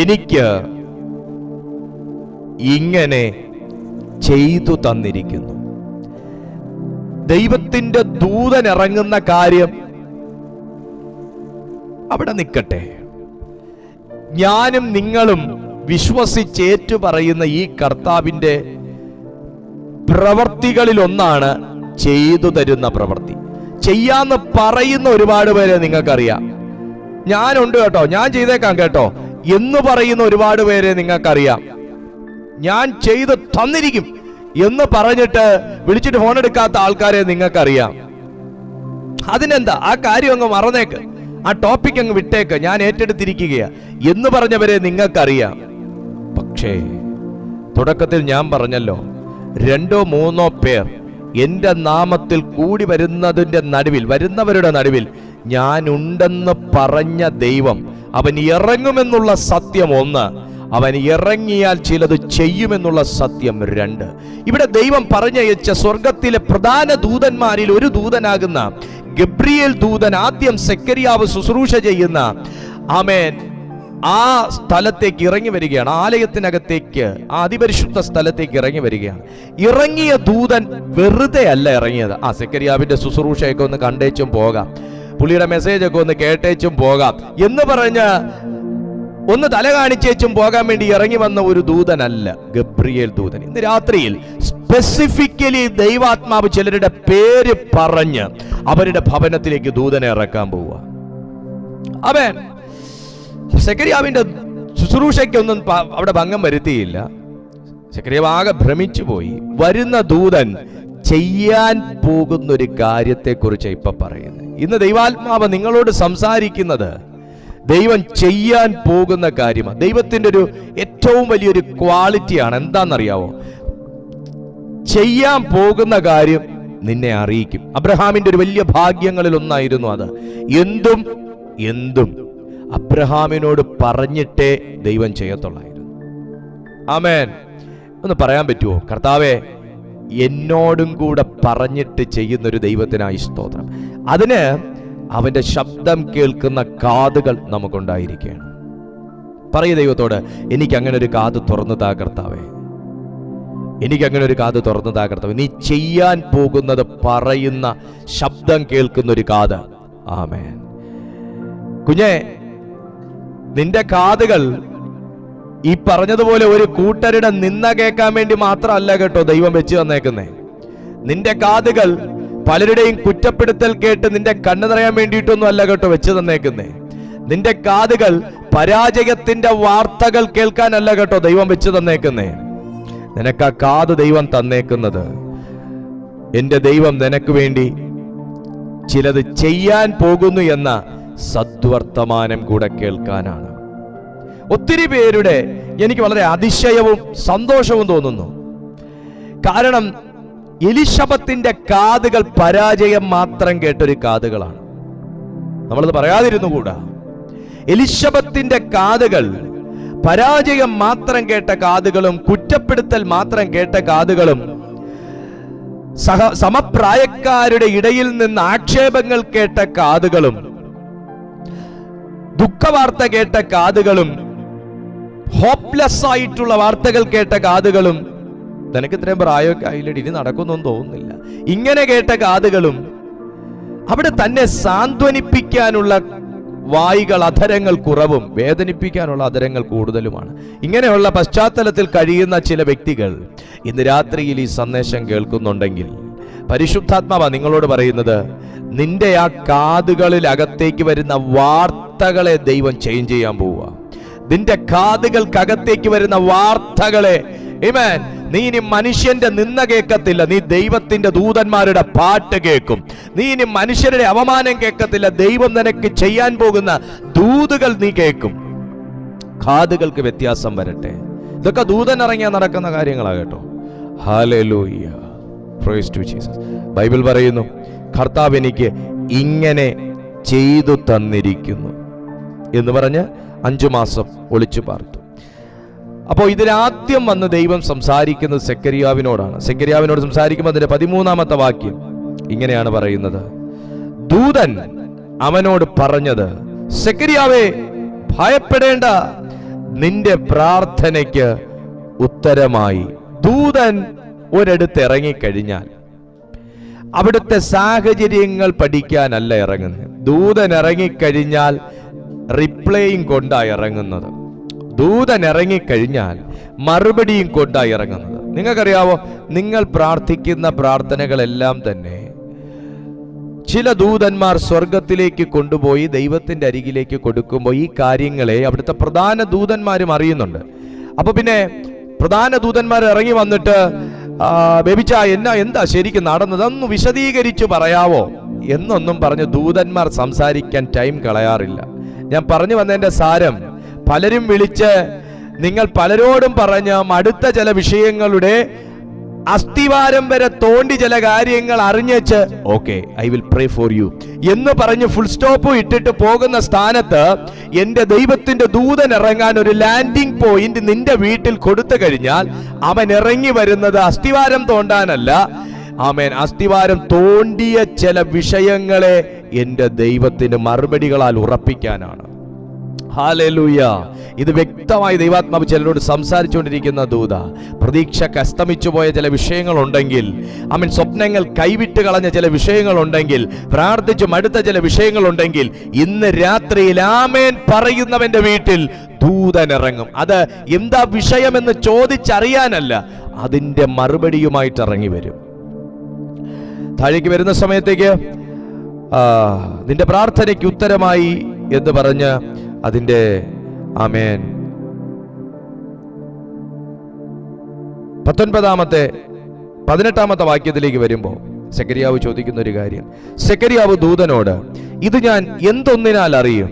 എനിക്ക് ഇങ്ങനെ ചെയ്തു തന്നിരിക്കുന്നു. ദൈവത്തിന്റെ ദൂതൻ ഇറങ്ങുന്ന കാര്യം അവിടെ നിൽക്കട്ടെ. ഞാനും നിങ്ങളും വിശ്വസിച്ചേറ്റു പറയുന്ന ഈ കർത്താവിന്റെ പ്രവർത്തികളിൽ ഒന്നാണ് ചെയ്തു തരുന്ന പ്രവൃത്തി. ചെയ്യാന്ന് പറയുന്ന ഒരുപാട് പേരെ നിങ്ങൾക്കറിയാം. ഞാനുണ്ട് കേട്ടോ, ഞാൻ ചെയ്തേക്കാം കേട്ടോ എന്ന് പറയുന്ന ഒരുപാട് പേരെ നിങ്ങൾക്കറിയാം. ഞാൻ ചെയ്ത് തന്നിരിക്കും എന്ന് പറഞ്ഞിട്ട് വിളിച്ചിട്ട് ഫോൺ എടുക്കാത്ത ആൾക്കാരെ നിങ്ങൾക്കറിയാം. അതിനെന്താ, ആ കാര്യം അങ്ങ് മറന്നേക്ക്, ആ ടോപ്പിക് അങ്ങ് വിട്ടേക്ക്, ഞാൻ ഏറ്റെടുത്തിരിക്കുകയാ എന്ന് പറഞ്ഞവരെ നിങ്ങൾക്കറിയാം. പക്ഷേ തുടക്കത്തിൽ ഞാൻ പറഞ്ഞല്ലോ, 2-3 പേർ എന്റെ നാമത്തിൽ കൂടി വരുന്നവരുടെ നടുവിൽ ഞാൻ ഉണ്ടെന്ന് പറഞ്ഞ ദൈവം, അവൻ ഇറങ്ങുമെന്നുള്ള സത്യം 1, അവൻ ഇറങ്ങിയാൽ ചിലത് ചെയ്യുമെന്നുള്ള സത്യം 2. ഇവിടെ ദൈവം പറഞ്ഞയച്ച സ്വർഗത്തിലെ പ്രധാന ദൂതന്മാരിൽ ഒരു ദൂതനാകുന്ന ഗബ്രിയേൽ ദൂതൻ ആദ്യം സെക്കരിയാവ് ശുശ്രൂഷ ചെയ്യുന്ന ആമേൻ ആ സ്ഥലത്തേക്ക് ഇറങ്ങി വരികയാണ്. ആലയത്തിനകത്തേക്ക്, ആ അതിപരിശുദ്ധ സ്ഥലത്തേക്ക് ഇറങ്ങി വരികയാണ്. ഇറങ്ങിയ ദൂതൻ വെറുതെ അല്ല ഇറങ്ങിയത്. സെക്കരിയാവിന്റെ ശുശ്രൂഷയൊക്കെ ഒന്ന് കണ്ടേച്ചും പോകാം, പുള്ളിയുടെ മെസ്സേജ് ഒക്കെ ഒന്ന് കേട്ടേച്ചും പോകാം എന്ന് പറഞ്ഞ് ഒന്ന് തല കാണിച്ചേച്ചും പോകാൻ വേണ്ടി ഇറങ്ങി വന്ന ഒരു ദൂതനല്ല ഗബ്രിയേൽ ദൂതൻ. ഇന്ന് രാത്രിയിൽ സ്പെസിഫിക്കലി ദൈവാത്മാവ് ചിലരുടെ പേര് പറഞ്ഞ് അവരുടെ ഭവനത്തിലേക്ക് ദൂതനെ ഇറക്കാൻ പോവുക. അവൻ സെക്കരിയാവിന്റെ ശുശ്രൂഷയ്ക്കൊന്നും അവിടെ ഭംഗം വരുത്തിയില്ല. സെക്കരിയാവ് ആകെ ഭ്രമിച്ചു പോയി. വരുന്ന ദൂതൻ ചെയ്യാൻ പോകുന്നൊരു കാര്യത്തെക്കുറിച്ച് ഇപ്പൊ പറയുന്നത്. ഇന്ന് ദൈവാത്മാവ് നിങ്ങളോട് സംസാരിക്കുന്നത് ദൈവം ചെയ്യാൻ പോകുന്ന കാര്യമാണ്. ദൈവത്തിന്റെ ഒരു ഏറ്റവും വലിയൊരു ക്വാളിറ്റിയാണ്. എന്താണെന്നറിയാവോ? ചെയ്യാൻ പോകുന്ന കാര്യം നിന്നെ അറിയിക്കും. അബ്രഹാമിന്റെ ഒരു വലിയ ഭാഗ്യങ്ങളിൽ ഒന്നായിരുന്നു അത്. എന്തും അബ്രഹാമിനോട് പറഞ്ഞിട്ടേ ദൈവം ചെയ്യത്തുള്ളായിരുന്നു. ആമേൻ. ഒന്ന് പറയാൻ പറ്റുമോ? കർത്താവേ, എന്നോടും കൂടെ പറഞ്ഞിട്ട് ചെയ്യുന്നൊരു ദൈവത്തിനായി സ്തോത്രം. അതിന് അവന്റെ ശബ്ദം കേൾക്കുന്ന കാതുകൾ നമുക്കുണ്ടായിരിക്കുകയാണ്. പറയൂ ദൈവത്തോട്, എനിക്ക് അങ്ങനെ ഒരു കാത് തുറന്നു താ കർത്താവേ, എനിക്ക് അങ്ങനെ ഒരു കാത് തുറന്നു താ കർത്താവേ. നീ ചെയ്യാൻ പോകുന്നത് പറയുന്ന ശബ്ദം കേൾക്കുന്ന ഒരു കാത്. ആമേൻ. കുഞ്ഞേ, നിന്റെ കാതുകൾ ഈ പറഞ്ഞതുപോലെ ഒരു കൂട്ടരുടെ നിന്ന കേൾക്കാൻ വേണ്ടി മാത്രമല്ല കേട്ടോ ദൈവം വെച്ച് തന്നേക്കുന്നേ. നിന്റെ കാതുകൾ പലരുടെയും കുറ്റപ്പെടുത്തൽ കേട്ട് നിന്റെ കണ്ണു നിറയാൻ വേണ്ടിയിട്ടൊന്നും അല്ല കേട്ടോ വെച്ച് തന്നേക്കുന്നേ. നിന്റെ കാതുകൾ പരാജയത്തിന്റെ വാർത്തകൾ കേൾക്കാനല്ല കേട്ടോ ദൈവം വെച്ച് തന്നേക്കുന്നേ. നിനക്ക് ആ കാത് ദൈവം തന്നേക്കുന്നത് എന്റെ ദൈവം നിനക്ക് വേണ്ടി ചിലത് ചെയ്യാൻ പോകുന്നു എന്ന സദ്വർത്തമാനം കൂടെ കേൾക്കാനാണ്. ഒത്തിരി പേരുടെ എനിക്ക് വളരെ അതിശയവും സന്തോഷവും തോന്നുന്നു. കാരണം എലിശബത്തിന്റെ കാതുകൾ പരാജയം മാത്രം കേട്ടൊരു കാതുകളാണ്. നമ്മളത് പറയാതിരുന്നുകൂടാ. എലിശബത്തിന്റെ കാതുകൾ പരാജയം മാത്രം കേട്ട കാതുകളും കുറ്റപ്പെടുത്തൽ മാത്രം കേട്ട കാതുകളും സമപ്രായക്കാരുടെ ഇടയിൽ നിന്ന് ആക്ഷേപങ്ങൾ കേട്ട കാതുകളും ദുഃഖവാർത്ത കേട്ട കാതുകളും ഹോപ്പ്ലെസ് ആയിട്ടുള്ള വാർത്തകൾ കേട്ട കാതുകളും, നിനക്ക് ഇത്രയും പ്രായമൊക്കെ ആയില്ലടി, ഇനി നടക്കുന്നൊന്നും തോന്നുന്നില്ല, ഇങ്ങനെ കേട്ട കാതുകളും അവിടെ തന്നെ സാന്ത്വനിപ്പിക്കാനുള്ള വായികൾ, അധരങ്ങൾ കുറവും, വേദനിപ്പിക്കാനുള്ള അധരങ്ങൾ കൂടുതലുമാണ്. ഇങ്ങനെയുള്ള പശ്ചാത്തലത്തിൽ കഴിയുന്ന ചില വ്യക്തികൾ ഇന്ന് രാത്രിയിൽ ഈ സന്ദേശം കേൾക്കുന്നുണ്ടെങ്കിൽ പരിശുദ്ധാത്മാവാ നിങ്ങളോട് പറയുന്നത്, നിന്റെ ആ കാതുകളിൽ അകത്തേക്ക് വരുന്ന വാർത്തകളെ ദൈവം ചേഞ്ച് ചെയ്യാൻ പോവുക. നിന്റെ കാതുകൾക്കകത്തേക്ക് വരുന്ന വാർത്തകളെ, ആമേൻ, നീ ഇനി മനുഷ്യന്റെ നിന്ന കേൾക്കത്തില്ല, നീ ദൈവത്തിന്റെ ദൂതന്മാരുടെ പാട്ട് കേൾക്കും. നീ ഇനി മനുഷ്യരുടെ അവമാനം കേൾക്കത്തില്ല, ദൈവം നിനക്ക് ചെയ്യാൻ പോകുന്ന ദൂതുകൾ നീ കേൾക്കും. കാതുകൾക്ക് വ്യത്യാസം വരട്ടെ. ഇതൊക്കെ ദൂതൻ ഇറങ്ങിയാൽ നടക്കുന്ന കാര്യങ്ങളാ കേട്ടോ. Hallelujah, praise to Jesus. Bible പറയുന്നു, കർത്താവ് എനിക്ക് ഇങ്ങനെ ചെയ്തു തന്നിരിക്കുന്നു എന്ന് പറഞ്ഞ് 5 മാസം ഒളിച്ചു പാർത്തു. അപ്പോൾ ഇതിലാദ്യം വന്ന് ദൈവം സംസാരിക്കുന്നത് സെക്കരിയാവിനോടാണ്. സെക്കരിയാവിനോട് സംസാരിക്കുമ്പോൾ അതിന്റെ 13-ാമത്തെ വാക്യം ഇങ്ങനെയാണ് പറയുന്നത്. ദൂതൻ അവനോട് പറഞ്ഞത്, സെക്കരിയാവേ, ഭയപ്പെടേണ്ട, നിന്റെ പ്രാർത്ഥനയ്ക്ക് ഉത്തരമായി. ദൂതൻ ഒരിടത്ത് ഇറങ്ങിക്കഴിഞ്ഞാൽ അവിടുത്തെ സാഹചര്യങ്ങൾ പഠിക്കാനല്ല ഇറങ്ങുന്നത്. ദൂതൻ ഇറങ്ങിക്കഴിഞ്ഞാൽ റിപ്ലൈയും കൊണ്ടാണ് ഇറങ്ങുന്നത്. ദൂതൻ ഇറങ്ങിക്കഴിഞ്ഞാൽ മറുപടിയും കൊണ്ടാണ് ഇറങ്ങുന്നത്. നിങ്ങൾക്കറിയാവോ, നിങ്ങൾ പ്രാർത്ഥിക്കുന്ന പ്രാർത്ഥനകളെല്ലാം തന്നെ ചില ദൂതന്മാർ സ്വർഗത്തിലേക്ക് കൊണ്ടുപോയി ദൈവത്തിന്റെ അരികിലേക്ക് കൊടുക്കുമ്പോൾ ഈ കാര്യങ്ങളെ അവിടുത്തെ പ്രധാന ദൂതന്മാരും അറിയുന്നുണ്ട്. അപ്പൊ പിന്നെ പ്രധാന ദൂതന്മാർ ഇറങ്ങി വന്നിട്ട്, ബേബിച്ച എന്താ ശരിക്കും നടന്നത്, ഒന്ന് വിശദീകരിച്ചു പറയാവോ എന്നൊന്നും പറഞ്ഞ് ദൂതന്മാർ സംസാരിക്കാൻ ടൈം കളയാറില്ല. ഞാൻ പറഞ്ഞു വന്നതിന്റെ സാരം, പലരും വിളിച്ച് നിങ്ങൾ പലരോടും പറഞ്ഞ അടുത്ത ചില വിഷയങ്ങളുടെ അസ്ഥിവാരം വരെ തോണ്ടി ചില കാര്യങ്ങൾ അറിഞ്ഞേച്ച് okay I will pray for you എന്ന് പറഞ്ഞ് ഫുൾ സ്റ്റോപ്പ് ഇട്ടിട്ട് പോകുന്ന സ്ഥാനത്ത് എന്റെ ദൈവത്തിന്റെ ദൂതൻ ഇറങ്ങാൻ ഒരു ലാൻഡിംഗ് പോയിന്റ് നിന്റെ വീട്ടിൽ കൊടുത്തു കഴിഞ്ഞാൽ അവൻ ഇറങ്ങി വരുന്നത് അസ്ഥിവാരം തോണ്ടാനല്ല, ആമേൻ, അസ്ഥിവാരം തോണ്ടിയ ചില വിഷയങ്ങളെ എന്റെ ദൈവത്തിന് മറുപടികളാൽ ഉറപ്പിക്കാനാണ്. ഹല്ലേലൂയ. ഇത് വ്യക്തമായി ദൈവാത്മാവ് ചിലരോട് സംസാരിച്ചുകൊണ്ടിരിക്കുന്ന ദൂത. പ്രതീക്ഷക്ക് അസ്തമിച്ചു പോയ ചില വിഷയങ്ങളുണ്ടെങ്കിൽ, ആമേൻ, സ്വപ്നങ്ങൾ കൈവിട്ട് കളഞ്ഞ ചില വിഷയങ്ങളുണ്ടെങ്കിൽ, പ്രാർത്ഥിച്ചു മടുത്ത ചില വിഷയങ്ങളുണ്ടെങ്കിൽ, ഇന്ന് രാത്രിയിൽ ആമേൻ പറയുന്നവന്റെ വീട്ടിൽ ദൂതൻ ഇറങ്ങും. അത് എന്താ വിഷയമെന്ന് ചോദിച്ചറിയാനല്ല, അതിന്റെ മറുപടിയുമായിട്ട് ഇറങ്ങി വരും. താഴേക്ക് വരുന്ന സമയത്തേക്ക് നിന്റെ പ്രാർത്ഥനയ്ക്ക് ഉത്തരമായി എന്ന് പറഞ്ഞ് അതിന്റെ ആമേൻ 18-ാമത്തെ വാക്യത്തിലേക്ക് വരുമ്പോൾ സെക്കരിയാവ് ചോദിക്കുന്ന ഒരു കാര്യം. സെക്കരിയാവ് ദൂതനോട്, ഇത് ഞാൻ എന്തൊന്നിനാൽ അറിയും?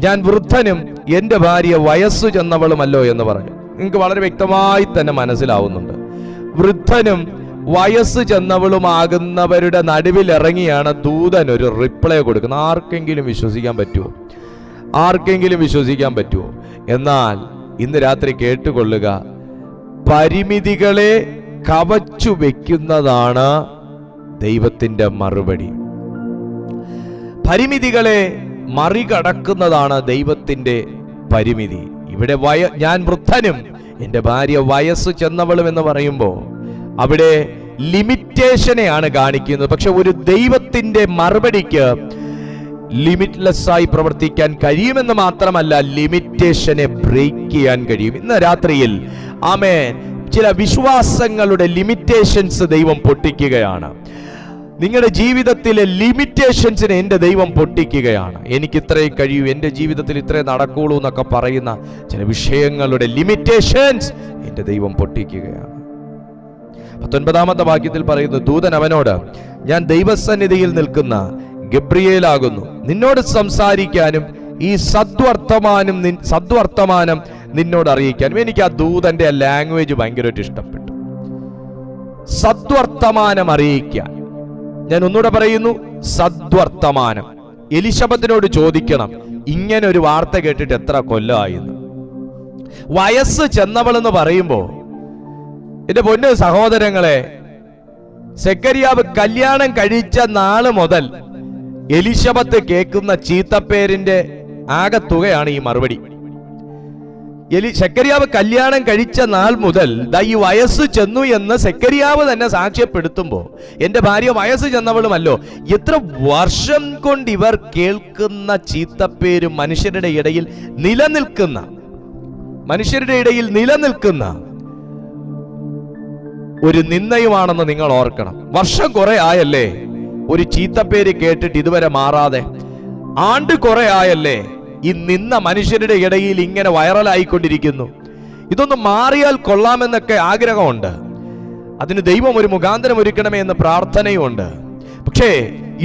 ഞാൻ വൃദ്ധനും എന്റെ ഭാര്യ വയസ്സു ചെന്നവളുമല്ലോ എന്ന് പറഞ്ഞു. നിങ്ങൾക്ക് വളരെ വ്യക്തമായി തന്നെ മനസ്സിലാവുന്നുണ്ട്, വൃദ്ധനും വയസ്സ് ചെന്നവളുമാകുന്നവരുടെ നടുവിൽ ഇറങ്ങിയാണ് ദൂതൻ ഒരു റിപ്ലൈ കൊടുക്കുന്നത്. ആർക്കെങ്കിലും വിശ്വസിക്കാൻ പറ്റുമോ? ആർക്കെങ്കിലും വിശ്വസിക്കാൻ പറ്റുമോ? എന്നാൽ ഇന്ന് രാത്രി കേട്ടുകൊള്ളുക, പരിമിതികളെ കവച്ചു വെക്കുന്നതാണ് ദൈവത്തിന്റെ മറുപടി. പരിമിതികളെ മറികടക്കുന്നതാണ് ദൈവത്തിന്റെ പരിമിതി. ഇവിടെ ഞാൻ വൃദ്ധനും എൻ്റെ ഭാര്യ വയസ്സ് ചെന്നവളും എന്ന് പറയുമ്പോൾ അവിടെ ലിമിറ്റേഷനെയാണ് കാണിക്കുന്നത്. പക്ഷെ ഒരു ദൈവത്തിന്റെ മറുപടിക്ക് ലിമിറ്റ്ലെസ് ആയി പ്രവർത്തിക്കാൻ കഴിയുമെന്ന് മാത്രമല്ല, ലിമിറ്റേഷനെ ബ്രേക്ക് ചെയ്യാൻ കഴിയും. ഇന്ന് രാത്രിയിൽ ആമേൻ ചില വിശ്വാസങ്ങളുടെ ലിമിറ്റേഷൻസ് ദൈവം പൊട്ടിക്കുകയാണ്. നിങ്ങളുടെ ജീവിതത്തിലെ ലിമിറ്റേഷൻസിനെ എൻ്റെ ദൈവം പൊട്ടിക്കുകയാണ്. എനിക്ക് ഇത്രയും കഴിയൂ, എൻ്റെ ജീവിതത്തിൽ ഇത്രേ നടക്കുള്ളൂ എന്നൊക്കെ പറയുന്ന ചില വിഷയങ്ങളുടെ ലിമിറ്റേഷൻസ് എൻ്റെ ദൈവം പൊട്ടിക്കുകയാണ്. 19-ാമത്തെ വാക്യത്തിൽ പറയുന്നു, ദൂതൻ അവനോട്, ഞാൻ ദൈവസന്നിധിയിൽ നിൽക്കുന്ന ഗബ്രിയേലാകുന്നു, നിന്നോട് സംസാരിക്കാനും ഈ സദ്വർത്തമാനം നിന്നോട് അറിയിക്കാനും. എനിക്ക് ആ ദൂതന്റെ ലാംഗ്വേജ് ഭയങ്കരമായിട്ട് ഇഷ്ടപ്പെട്ടു. സദ്വർത്തമാനം അറിയിക്കാൻ. ഞാൻ ഒന്നുകൂടെ പറയുന്നു, സദ്വർത്തമാനം. എലിശബത്തിനോട് ചോദിക്കണം, ഇങ്ങനെ ഒരു വാർത്ത കേട്ടിട്ട് എത്ര കൊല്ലമായിരുന്നു. വയസ്സ് ചെന്നവളെന്ന് പറയുമ്പോ എന്റെ പൊന്നു സഹോദരങ്ങളെ, സെക്കരിയാവ് കല്യാണം കഴിച്ച നാള് മുതൽ എലിശബത്ത് കേൾക്കുന്ന ചീത്തപ്പേരിന്റെ ആകെ തുകയാണ് ഈ മറുപടി. സെക്കരിയാവ് കല്യാണം കഴിച്ച നാൾ മുതൽ ഈ വയസ്സ് ചെന്നു എന്ന് സെക്കരിയാവ് തന്നെ സാക്ഷ്യപ്പെടുത്തുമ്പോ, എന്റെ ഭാര്യ വയസ്സ് ചെന്നവളുമല്ലോ, എത്ര വർഷം കൊണ്ട് ഇവർ കേൾക്കുന്ന ചീത്തപ്പേര് മനുഷ്യരുടെ ഇടയിൽ നിലനിൽക്കുന്ന ഒരു നിന്ദയുമാണെന്ന് നിങ്ങൾ ഓർക്കണം. വർഷം കുറെ ആയല്ലേ ഒരു ചീത്തപ്പേര് കേട്ടിട്ട് ഇതുവരെ മാറാതെ? ആണ്ട് കുറെ ആയല്ലേ ഈ നിന്ന മനുഷ്യരുടെ ഇടയിൽ ഇങ്ങനെ വൈറലായിക്കൊണ്ടിരിക്കുന്നു? ഇതൊന്ന് മാറിയാൽ കൊള്ളാമെന്നൊക്കെ ആഗ്രഹമുണ്ട്. അതിന് ദൈവം ഒരു മുഖാന്തരം ഒരുക്കണമേ എന്ന് പ്രാർത്ഥനയുമുണ്ട്. പക്ഷേ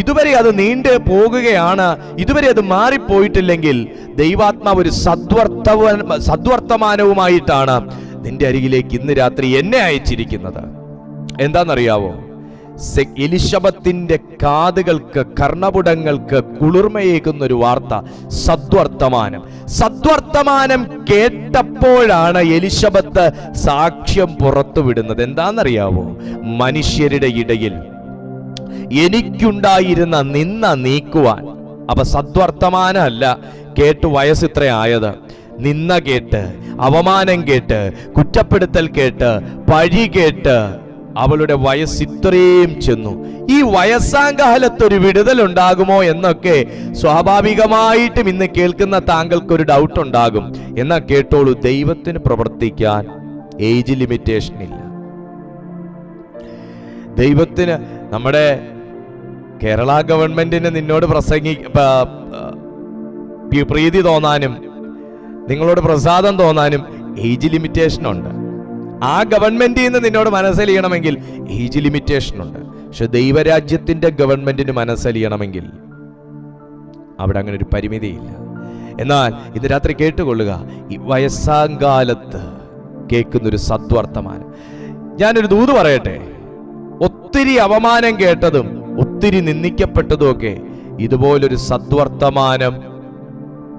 ഇതുവരെ അത് നീണ്ടു പോകുകയാണ്. ഇതുവരെ അത് മാറിപ്പോയിട്ടില്ലെങ്കിൽ ദൈവാത്മാവ് ഒരു സദ്വർത്തമാനവുമായിട്ടാണ് നിന്റെ അരികിലേക്ക് ഇന്ന് രാത്രി എന്നെ അയച്ചിരിക്കുന്നത്. എന്താണെന്നറിയാവോ? എലിശബത്തിന്റെ കാതുകൾക്ക്, കർണപുടങ്ങൾക്ക് കുളിർമയേകുന്ന ഒരു വാർത്ത, സദ്വർത്തമാനം കേട്ടപ്പോഴാണ് എലിശബത്ത് സാക്ഷ്യം പുറത്തുവിടുന്നത്. എന്താണെന്നറിയാവോ? മനുഷ്യരുടെ ഇടയിൽ എനിക്കുണ്ടായിരുന്ന നിന്ന നീക്കുവാൻ. അപ്പൊ സദ്വർത്തമാനമല്ല കേട്ട് വയസ്സ് ഇത്ര ആയത്. നിന്ന കേട്ട്, അവമാനം കേട്ട്, കുറ്റപ്പെടുത്തൽ കേട്ട്, പഴി കേട്ട് അവളുടെ വയസ്സ് ഇത്രയും ചെന്നു. ഈ വയസ്സാം കാലത്തൊരു വിടുതൽ ഉണ്ടാകുമോ എന്നൊക്കെ സ്വാഭാവികമായിട്ടും ഇന്ന് കേൾക്കുന്ന താങ്കൾക്കൊരു ഡൗട്ട് ഉണ്ടാകും. എന്നാ കേട്ടോളൂ, ദൈവത്തിന് പ്രവർത്തിക്കാൻ ഏജ് ലിമിറ്റേഷൻ ഇല്ല. ദൈവത്തിന്, നമ്മുടെ കേരള ഗവൺമെന്റിന് നിന്നോട് പ്രീതി തോന്നാനും നിങ്ങളോട് പ്രസാദം തോന്നാനും ഏജ് ലിമിറ്റേഷൻ ഉണ്ട്. ആ ഗവൺമെന്റിൽ നിന്ന് നിന്നോട് മനസ്സലിയണമെങ്കിൽ ഏജ് ലിമിറ്റേഷൻ ഉണ്ട്. പക്ഷെ ദൈവരാജ്യത്തിന്റെ ഗവൺമെന്റിന് മനസ്സലിയണമെങ്കിൽ അവിടെ അങ്ങനെ ഒരു പരിമിതിയില്ല. എന്നാൽ ഇന്ന് രാത്രി കേട്ടുകൊള്ളുക, ഈ വയസ്സാങ്കാലത്ത് കേൾക്കുന്നൊരു സദ്വർത്തമാനം. ഞാനൊരു ദൂത് പറയട്ടെ. ഒത്തിരി അവമാനം കേട്ടതും ഒത്തിരി നിന്ദിക്കപ്പെട്ടതും ഒക്കെ ഇതുപോലൊരു സദ്വർത്തമാനം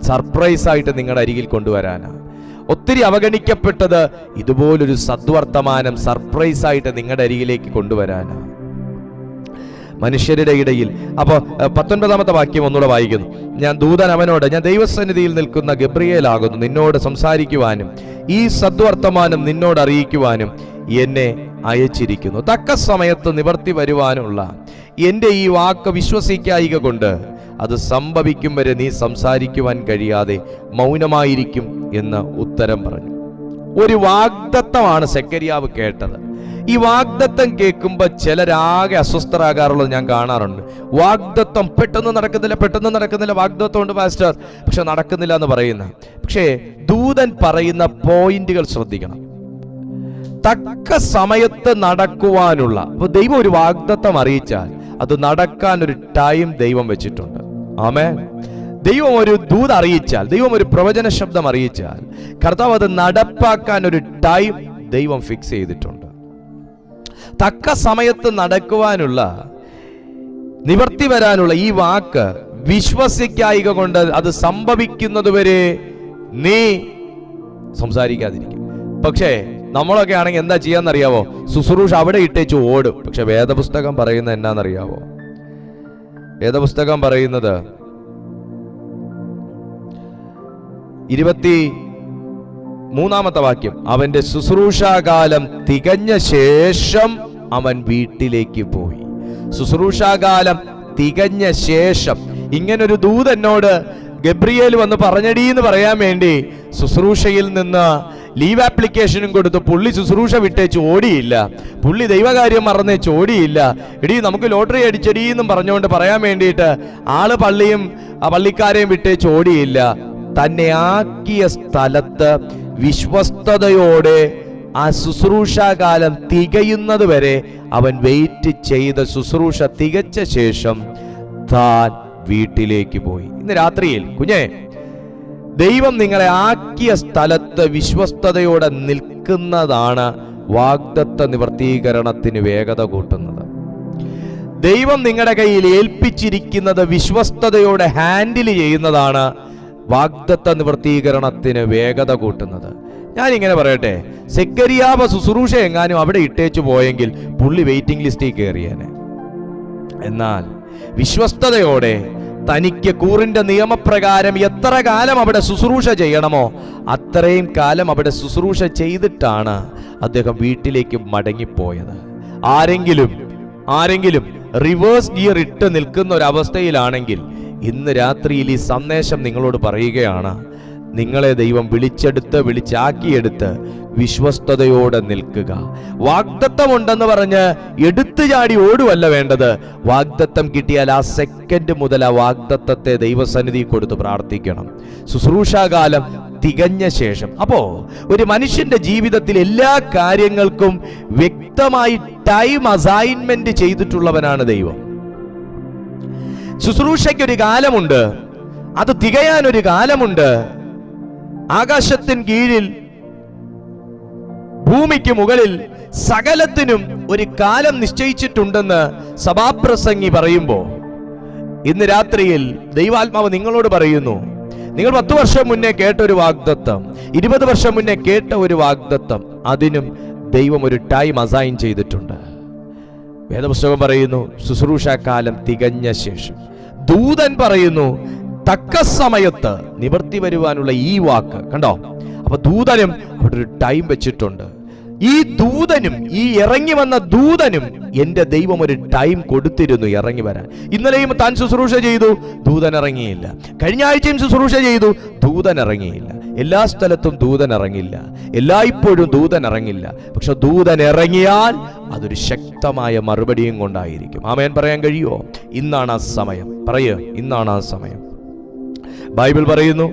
സർപ്രൈസ് ആയിട്ട് നിങ്ങളുടെ അരികിൽ കൊണ്ടുവരാനാണ്. ഒത്തിരി അവഗണിക്കപ്പെട്ടത് ഇതുപോലൊരു സദ്വർത്തമാനം സർപ്രൈസ് ആയിട്ട് നിങ്ങളുടെ അരികിലേക്ക് കൊണ്ടുവരാനാണ് മനുഷ്യരുടെ ഇടയിൽ. അപ്പോൾ 19-ാമത്തെ വാക്യം ഒന്നുകൂടെ വായിക്കുന്നു. ഞാൻ ദൂതൻ അവനോട്, ഞാൻ ദൈവസന്നിധിയിൽ നിൽക്കുന്ന ഗബ്രിയേലാകുന്നു, നിന്നോട് സംസാരിക്കുവാനും ഈ സദ്വർത്തമാനം നിന്നോട് അറിയിക്കുവാനും എന്നെ അയച്ചിരിക്കുന്നു. തക്ക സമയത്ത് നിവർത്തി വരുവാനുള്ള എൻ്റെ ഈ വാക്ക് വിശ്വസിക്കായിക കൊണ്ട് അത് സംഭവിക്കും വരെ നീ സംസാരിക്കുവാൻ കഴിയാതെ മൗനമായിരിക്കും എന്ന് ഉത്തരം പറഞ്ഞു. ഒരു വാഗ്ദത്തമാണ് സെക്കരിയാവ് കേട്ടത്. ഈ വാഗ്ദത്തം കേൾക്കുമ്പോൾ ചിലരാകെ അസ്വസ്ഥരാകാറുള്ളത് ഞാൻ കാണാറുണ്ട്. വാഗ്ദത്തം പെട്ടെന്ന് നടക്കുന്നില്ല, വാഗ്ദത്തം ഉണ്ട് പാസ്റ്റർ, പക്ഷെ നടക്കുന്നില്ല എന്ന് പറയുന്ന. പക്ഷേ ദൂതൻ പറയുന്ന പോയിന്റുകൾ ശ്രദ്ധിക്കണം. തക്ക സമയത്ത് നടക്കുവാനുള്ള, അപ്പൊ ദൈവം ഒരു വാഗ്ദത്തം അറിയിച്ചാൽ അത് നടക്കാൻ ഒരു ടൈം ദൈവം വെച്ചിട്ടുണ്ട്. ആമേൻ. ദൈവം ഒരു ദൂത് അറിയിച്ചാൽ, ദൈവം ഒരു പ്രവചന ശബ്ദം അറിയിച്ചാൽ കർത്താവ് അത് നടപ്പാക്കാൻ ഒരു ടൈം ദൈവം ഫിക്സ് ചെയ്തിട്ടുണ്ട്. തക്ക സമയത്ത് നടക്കുവാനുള്ള, നിവർത്തി വരാനുള്ള ഈ വാക്ക് വിശ്വസിക്കായിക കൊണ്ട് അത് സംഭവിക്കുന്നതുവരെ നീ സംസാരിക്കാതിരിക്കും. പക്ഷേ നമ്മളൊക്കെ ആണെങ്കിൽ എന്താ ചെയ്യാന്നറിയാവോ? ശുശ്രൂഷ അവിടെ ഇട്ടേച്ച് ഓടും. പക്ഷെ വേദപുസ്തകം പറയുന്നത് എന്നാന്നറിയാവോ? വേദപുസ്തകം പറയുന്നത് 23-ാമത്തെ വാക്യം, അവന്റെ ശുശ്രൂഷാകാലം തികഞ്ഞ ശേഷം അവൻ വീട്ടിലേക്ക് പോയി. ശുശ്രൂഷാകാലം തികഞ്ഞ ശേഷം. ഇങ്ങനൊരു ദൂത് എന്നോട് ഗബ്രിയേൽ വന്ന് പറഞ്ഞടി എന്ന് പറയാൻ വേണ്ടി ശുശ്രൂഷയിൽ നിന്ന് ലീവ് ആപ്ലിക്കേഷനും കൊടുത്ത് പുള്ളി ശുശ്രൂഷ വിട്ടേച്ച് ഓടിയില്ല. പുള്ളി ദൈവകാര്യം മറന്നേച്ച് ഓടിയില്ല. എടീ നമുക്ക് ലോട്ടറി അടിച്ചടി എന്നും പറഞ്ഞുകൊണ്ട് പറയാൻ വേണ്ടിയിട്ട് ആള് പള്ളിയും പള്ളിക്കാരെയും വിട്ടേച്ച് ഓടിയില്ല. തന്നെ ആക്കിയ സ്ഥലത്ത് വിശ്വസ്തയോടെ ആ ശുശ്രൂഷാകാലം തികയുന്നത് വരെ അവൻ വെയിറ്റ് ചെയ്ത ശുശ്രൂഷ തികച്ച ശേഷം താൻ വീട്ടിലേക്ക് പോയി. ഇന്ന് രാത്രിയിൽ കുഞ്ഞെ, ദൈവം നിങ്ങളെ ആക്കിയ സ്ഥലത്ത് വിശ്വസ്തയോടെ നിൽക്കുന്നതാണ് വാഗ്ദത്ത നിവർത്തീകരണത്തിന് വേഗത കൂട്ടുന്നത്. ദൈവം നിങ്ങളുടെ കയ്യിൽ ഏൽപ്പിച്ചിരിക്കുന്നത് വിശ്വസ്തയോടെ ഹാൻഡിൽ ചെയ്യുന്നതാണ് വാഗ്ദത്ത നിവൃത്തീകരണത്തിന് വേഗത കൂട്ടുന്നത്. ഞാനിങ്ങനെ പറയട്ടെ, സെക്കരിയാവ് ശുശ്രൂഷ എങ്ങാനും അവിടെ ഇട്ടേച്ചു പോയെങ്കിൽ പുള്ളി വെയിറ്റിംഗ് ലിസ്റ്റിൽ കയറിയേനെ. എന്നാൽ വിശ്വസ്തയോടെ തനിക്ക് കൂറിന്റെ നിയമപ്രകാരം എത്ര കാലം അവിടെ ശുശ്രൂഷ ചെയ്യണമോ അത്രയും കാലം അവിടെ ശുശ്രൂഷ ചെയ്തിട്ടാണ് അദ്ദേഹം വീട്ടിലേക്ക് മടങ്ങിപ്പോയത്. ആരെങ്കിലും റിവേഴ്സ് ഗിയർ ഇട്ട് നിൽക്കുന്ന ഒരവസ്ഥയിലാണെങ്കിൽ ഇന്ന് രാത്രിയിൽ ഈ സന്ദേശം നിങ്ങളോട് പറയുകയാണ്, നിങ്ങളെ ദൈവം വിളിച്ചാക്കിയെടുത്ത് വിശ്വസ്തയോടെ നിൽക്കുക. വാഗ്ദത്തമുണ്ടെന്ന് പറഞ്ഞ് എടുത്തു ചാടി ഓടുവല്ല വേണ്ടത്. വാഗ്ദത്തം കിട്ടിയാൽ ആ സെക്കൻഡ് മുതൽ ആ വാഗ്ദത്തത്തെ ദൈവസന്നിധി കൊടുത്ത് പ്രാർത്ഥിക്കണം. ശുശ്രൂഷാകാലം തികഞ്ഞ ശേഷം. അപ്പോ ഒരു മനുഷ്യന്റെ ജീവിതത്തിൽ എല്ലാ കാര്യങ്ങൾക്കും വ്യക്തമായി ടൈം അസൈൻമെന്റ് ചെയ്തിട്ടുള്ളവനാണ് ദൈവം. ശുശ്രൂഷയ്ക്കൊരു കാലമുണ്ട്, അത് തികയാനൊരു കാലമുണ്ട്. ആകാശത്തിന് കീഴിൽ ഭൂമിക്ക് മുകളിൽ സകലത്തിനും ഒരു കാലം നിശ്ചയിച്ചിട്ടുണ്ടെന്ന് സഭാപ്രസംഗി പറയുമ്പോ ഇന്ന് രാത്രിയിൽ ദൈവാത്മാവ് നിങ്ങളോട് പറയുന്നു, നിങ്ങൾ 10 വർഷം മുന്നേ കേട്ട ഒരു വാഗ്ദത്തം, 20 വർഷം മുന്നേ കേട്ട ഒരു വാഗ്ദത്തം, അതിനും ദൈവം ഒരു ടൈം അസൈൻ ചെയ്തിട്ടുണ്ട്. വേദപുസ്തകം പറയുന്നു ശുശ്രൂഷാകാലം തികഞ്ഞ ശേഷം. ദൂതൻ പറയുന്നു തക്ക സമയത്ത് നിവർത്തി വരുവാനുള്ള ഈ വാക്ക് കണ്ടോ. അപ്പൊ ദൂതനും അവിടെ ഒരു ടൈം വെച്ചിട്ടുണ്ട്. ഈ ദൂതനും ഈ ഇറങ്ങി വന്ന ദൂതനും എന്റെ ദൈവം ഒരു ടൈം കൊടുത്തിരുന്നു ഇറങ്ങി വരാൻ. ഇന്നലെയും താൻ ശുശ്രൂഷ ചെയ്തു, ദൂതൻ ഇറങ്ങിയില്ല. കഴിഞ്ഞ ആഴ്ചയും ശുശ്രൂഷ ചെയ്തു, ദൂതൻ ഇറങ്ങിയില്ല. എല്ലാ സ്ഥലത്തും ദൂതൻ ഇറങ്ങില്ല, എല്ലായ്പ്പോഴും ദൂതൻ ഇറങ്ങില്ല. പക്ഷെ ദൂതൻ ഇറങ്ങിയാൽ അതൊരു ശക്തമായ മറുപടിയും കൊണ്ടായിരിക്കും. ആമേൻ പറയാൻ കഴിയുമോ? ഇന്നാണ് ആ സമയം. ഇന്നാണ് ആ സമയം. ബൈബിൾ പറയുന്നു,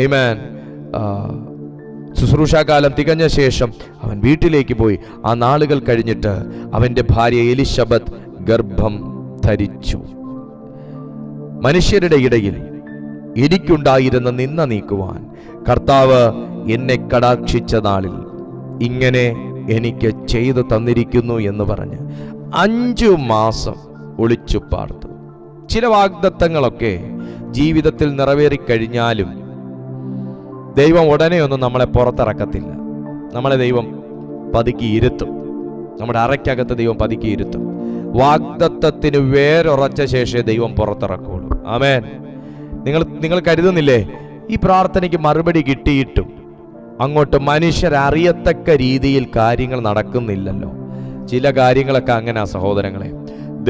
ആമേൻ, ശുശ്രൂഷാകാലം തികഞ്ഞ ശേഷം അവൻ വീട്ടിലേക്ക് പോയി. ആ നാളുകൾ കഴിഞ്ഞിട്ട് അവന്റെ ഭാര്യ എലിശബത്ത് ഗർഭം ധരിച്ചു. മനുഷ്യരുടെ ഇടയിൽ എനിക്കുണ്ടായിരുന്ന നിന്ന നീക്കുവാൻ കർത്താവ് എന്നെ കടാക്ഷിച്ച നാളിൽ ഇങ്ങനെ എനിക്ക് ചെയ്തു തന്നിരിക്കുന്നു എന്ന് പറഞ്ഞ് 5 മാസം ഒളിച്ചു പാർത്തു. ചില വാഗ്ദത്തങ്ങളൊക്കെ ജീവിതത്തിൽ നിറവേറിക്കഴിഞ്ഞാലും ദൈവം ഉടനെ ഒന്നും നമ്മളെ പുറത്തിറക്കത്തില്ല. നമ്മളെ ദൈവം പതുക്കി ഇരുത്തും. നമ്മുടെ അറയ്ക്കകത്ത് ദൈവം പതുക്കി ഇരുത്തും. വാഗ്ദത്തത്തിന് വേരുറച്ച ശേഷമേ ദൈവം പുറത്തിറക്കുള്ളൂ. ആമേൻ. നിങ്ങൾ കരുതുന്നില്ലേ ഈ പ്രാർത്ഥനയ്ക്ക് മറുപടി കിട്ടിയിട്ടും അങ്ങോട്ട് മനുഷ്യരറിയത്തക്ക രീതിയിൽ കാര്യങ്ങൾ നടക്കുന്നില്ലല്ലോ? ചില കാര്യങ്ങളൊക്കെ അങ്ങനെ സഹോദരങ്ങളെ.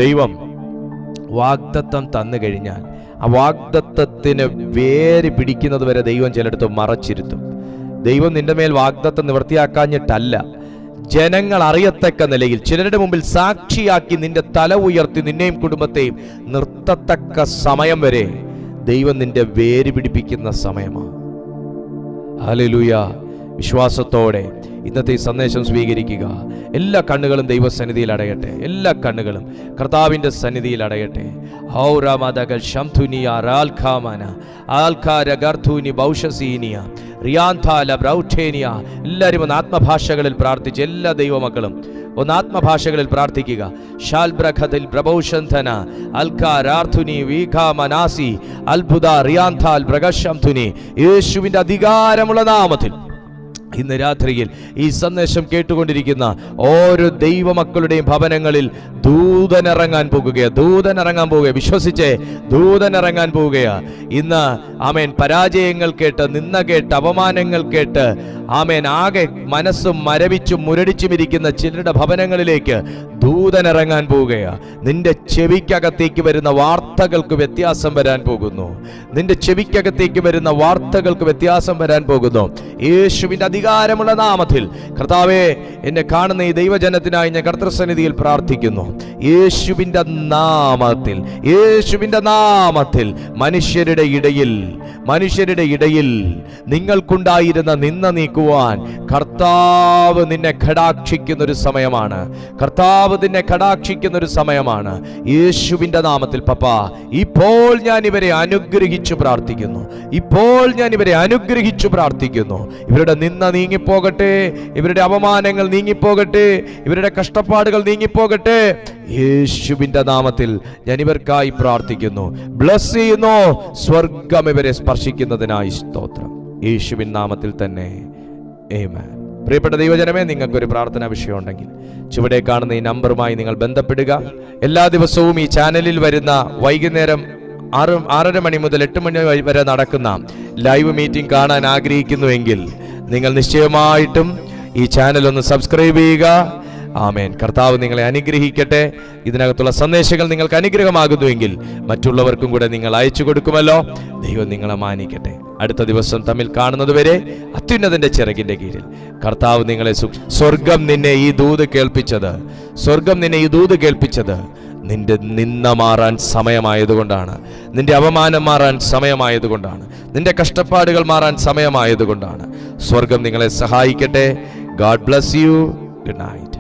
ദൈവം വാഗ്ദത്തം തന്നു കഴിഞ്ഞാൽ ആ വാഗ്ദത്തത്തിന് വേര് പിടിക്കുന്നത് വരെ ദൈവം ചിലയിടത്ത് മറച്ചിരുത്തും. ദൈവം നിന്റെ മേൽ വാഗ്ദത്തം നിവൃത്തിയാക്കാഞ്ഞിട്ടല്ല, ജനങ്ങൾ അറിയത്തക്ക നിലയിൽ ചിലരുടെ മുമ്പിൽ സാക്ഷിയാക്കി നിന്റെ തല ഉയർത്തി നിന്നെയും കുടുംബത്തെയും നിർത്തത്തക്ക സമയം വരെ ദൈവം നിന്റെ വേര് പിടിപ്പിക്കുന്ന സമയമാണ്. ഹല്ലേലൂയ. വിശ്വാസത്തോടെ ഇന്നത്തെ ഈ സന്ദേശം സ്വീകരിക്കുക. എല്ലാ കണ്ണുകളും ദൈവസന്നിധിയിൽ അടയട്ടെ. എല്ലാ കണ്ണുകളും കർത്താവിൻ്റെ സന്നിധിയിൽ അടയട്ടെ. എല്ലാവരും ഒന്ന് ആത്മഭാഷകളിൽ പ്രാർത്ഥിച്ച്, എല്ലാ ദൈവമക്കളും ഒന്ന് ആത്മഭാഷകളിൽ പ്രാർത്ഥിക്കുക. യേശുവിന്റെ അധികാരമുള്ള നാമത്തിൽ ഇന്ന് രാത്രിയിൽ ഈ സന്ദേശം കേട്ടുകൊണ്ടിരിക്കുന്ന ഓരോ ദൈവമക്കളുടെയും ഭവനങ്ങളിൽ ദൂതനിറങ്ങാൻ പോകുക. വിശ്വസിച്ചേ, ദൂതനിറങ്ങാൻ പോവുകയാ. ഇന്ന് ആമേൻ പരാജയങ്ങൾ കേട്ട്, നിന്ന കേട്ട്, അപമാനങ്ങൾ കേട്ട് ആമേൻ ആകെ മനസ്സും മരവിച്ചും മുരടിച്ചുമിരിക്കുന്ന ചിലരുടെ ഭവനങ്ങളിലേക്ക് ദൂതനിറങ്ങാൻ പോവുകയാ. നിന്റെ ചെവിക്കകത്തേക്ക് വരുന്ന വാർത്തകൾക്ക് വ്യത്യാസം വരാൻ പോകുന്നു. യേശുവിന്റെ അധികാരമുള്ള നാമത്തിൽ കർത്താവേ, എന്നെ കാണുന്ന ഈ ദൈവജനത്തിനായി ഞാൻ കർത്തൃസന്നിധിയിൽ പ്രാർത്ഥിക്കുന്നു. യേശുവിന്റെ നാമത്തിൽ മനുഷ്യരുടെ ഇടയിൽ നിങ്ങൾക്കുണ്ടായിരുന്ന നിന്ന നീക്കുവാൻ കർത്താവ് നിന്നെ ഘടാക്ഷിക്കുന്ന ഒരു സമയമാണ്. കർത്താവ് നിന്നെ കടാക്ഷിക്കുന്ന ഒരു സമയമാണ്. യേശുവിൻ്റെ നാമത്തിൽ പപ്പ, ഇപ്പോൾ ഞാൻ ഇവരെ അനുഗ്രഹിച്ചു പ്രാർത്ഥിക്കുന്നു. ഇപ്പോൾ ഞാൻ ഇവരെ അനുഗ്രഹിച്ചു പ്രാർത്ഥിക്കുന്നു. ഇവരുടെ നിന്ദ നീങ്ങിപ്പോകട്ടെ, ഇവരുടെ അപമാനങ്ങൾ നീങ്ങിപ്പോകട്ടെ, ഇവരുടെ കഷ്ടപ്പാടുകൾ നീങ്ങിപ്പോകട്ടെ. യേശുവിൻ്റെ നാമത്തിൽ ഞാൻ ഇവർക്കായി പ്രാർത്ഥിക്കുന്നു. ബ്ലസ് ചെയ്യുന്നു. സ്വർഗം ഇവരെ സ്പർശിക്കുന്നതിനായി സ്തോത്രം. യേശുവിൻ നാമത്തിൽ തന്നെ ആമേൻ. പ്രിയപ്പെട്ട ദൈവജനമേ, നിങ്ങൾക്കൊരു പ്രാർത്ഥനാ വിഷയം ഉണ്ടെങ്കിൽ ചുവടെ കാണുന്ന ഈ നമ്പറുമായി നിങ്ങൾ ബന്ധപ്പെടുക. എല്ലാ ദിവസവും ഈ ചാനലിൽ വരുന്ന വൈകുന്നേരം 6:30 മണി മുതൽ 8 മണി വരെ നടക്കുന്ന ലൈവ് മീറ്റിംഗ് കാണാൻ ആഗ്രഹിക്കുന്നുവെങ്കിൽ നിങ്ങൾ നിശ്ചയമായിട്ടും ഈ ചാനൽ ഒന്ന് സബ്സ്ക്രൈബ് ചെയ്യുക. ആമേൻ. കർത്താവ് നിങ്ങളെ അനുഗ്രഹിക്കട്ടെ. ഇതിനകത്തുള്ള സന്ദേശങ്ങൾ നിങ്ങൾക്ക് അനുഗ്രഹമാകുന്നുവെങ്കിൽ മറ്റുള്ളവർക്കും കൂടെ നിങ്ങൾ അയച്ചു കൊടുക്കുമല്ലോ. ദൈവം നിങ്ങളെ മാനിക്കട്ടെ. അടുത്ത ദിവസം തമ്മിൽ കാണുന്നതുവരെ അത്യുന്നതന്റെ ചിറകിന്റെ കീഴിൽ കർത്താവ് നിങ്ങളെ സ്വർഗം നിന്നെ ഈ ദൂത് കേൾപ്പിച്ചത് നിന്റെ നിന്ദ മാറാൻ സമയമായതുകൊണ്ടാണ്, നിന്റെ അപമാനം മാറാൻ സമയമായതുകൊണ്ടാണ്, നിന്റെ കഷ്ടപ്പാടുകൾ മാറാൻ സമയമായതുകൊണ്ടാണ്. സ്വർഗം നിങ്ങളെ സഹായിക്കട്ടെ. God bless you. Good night.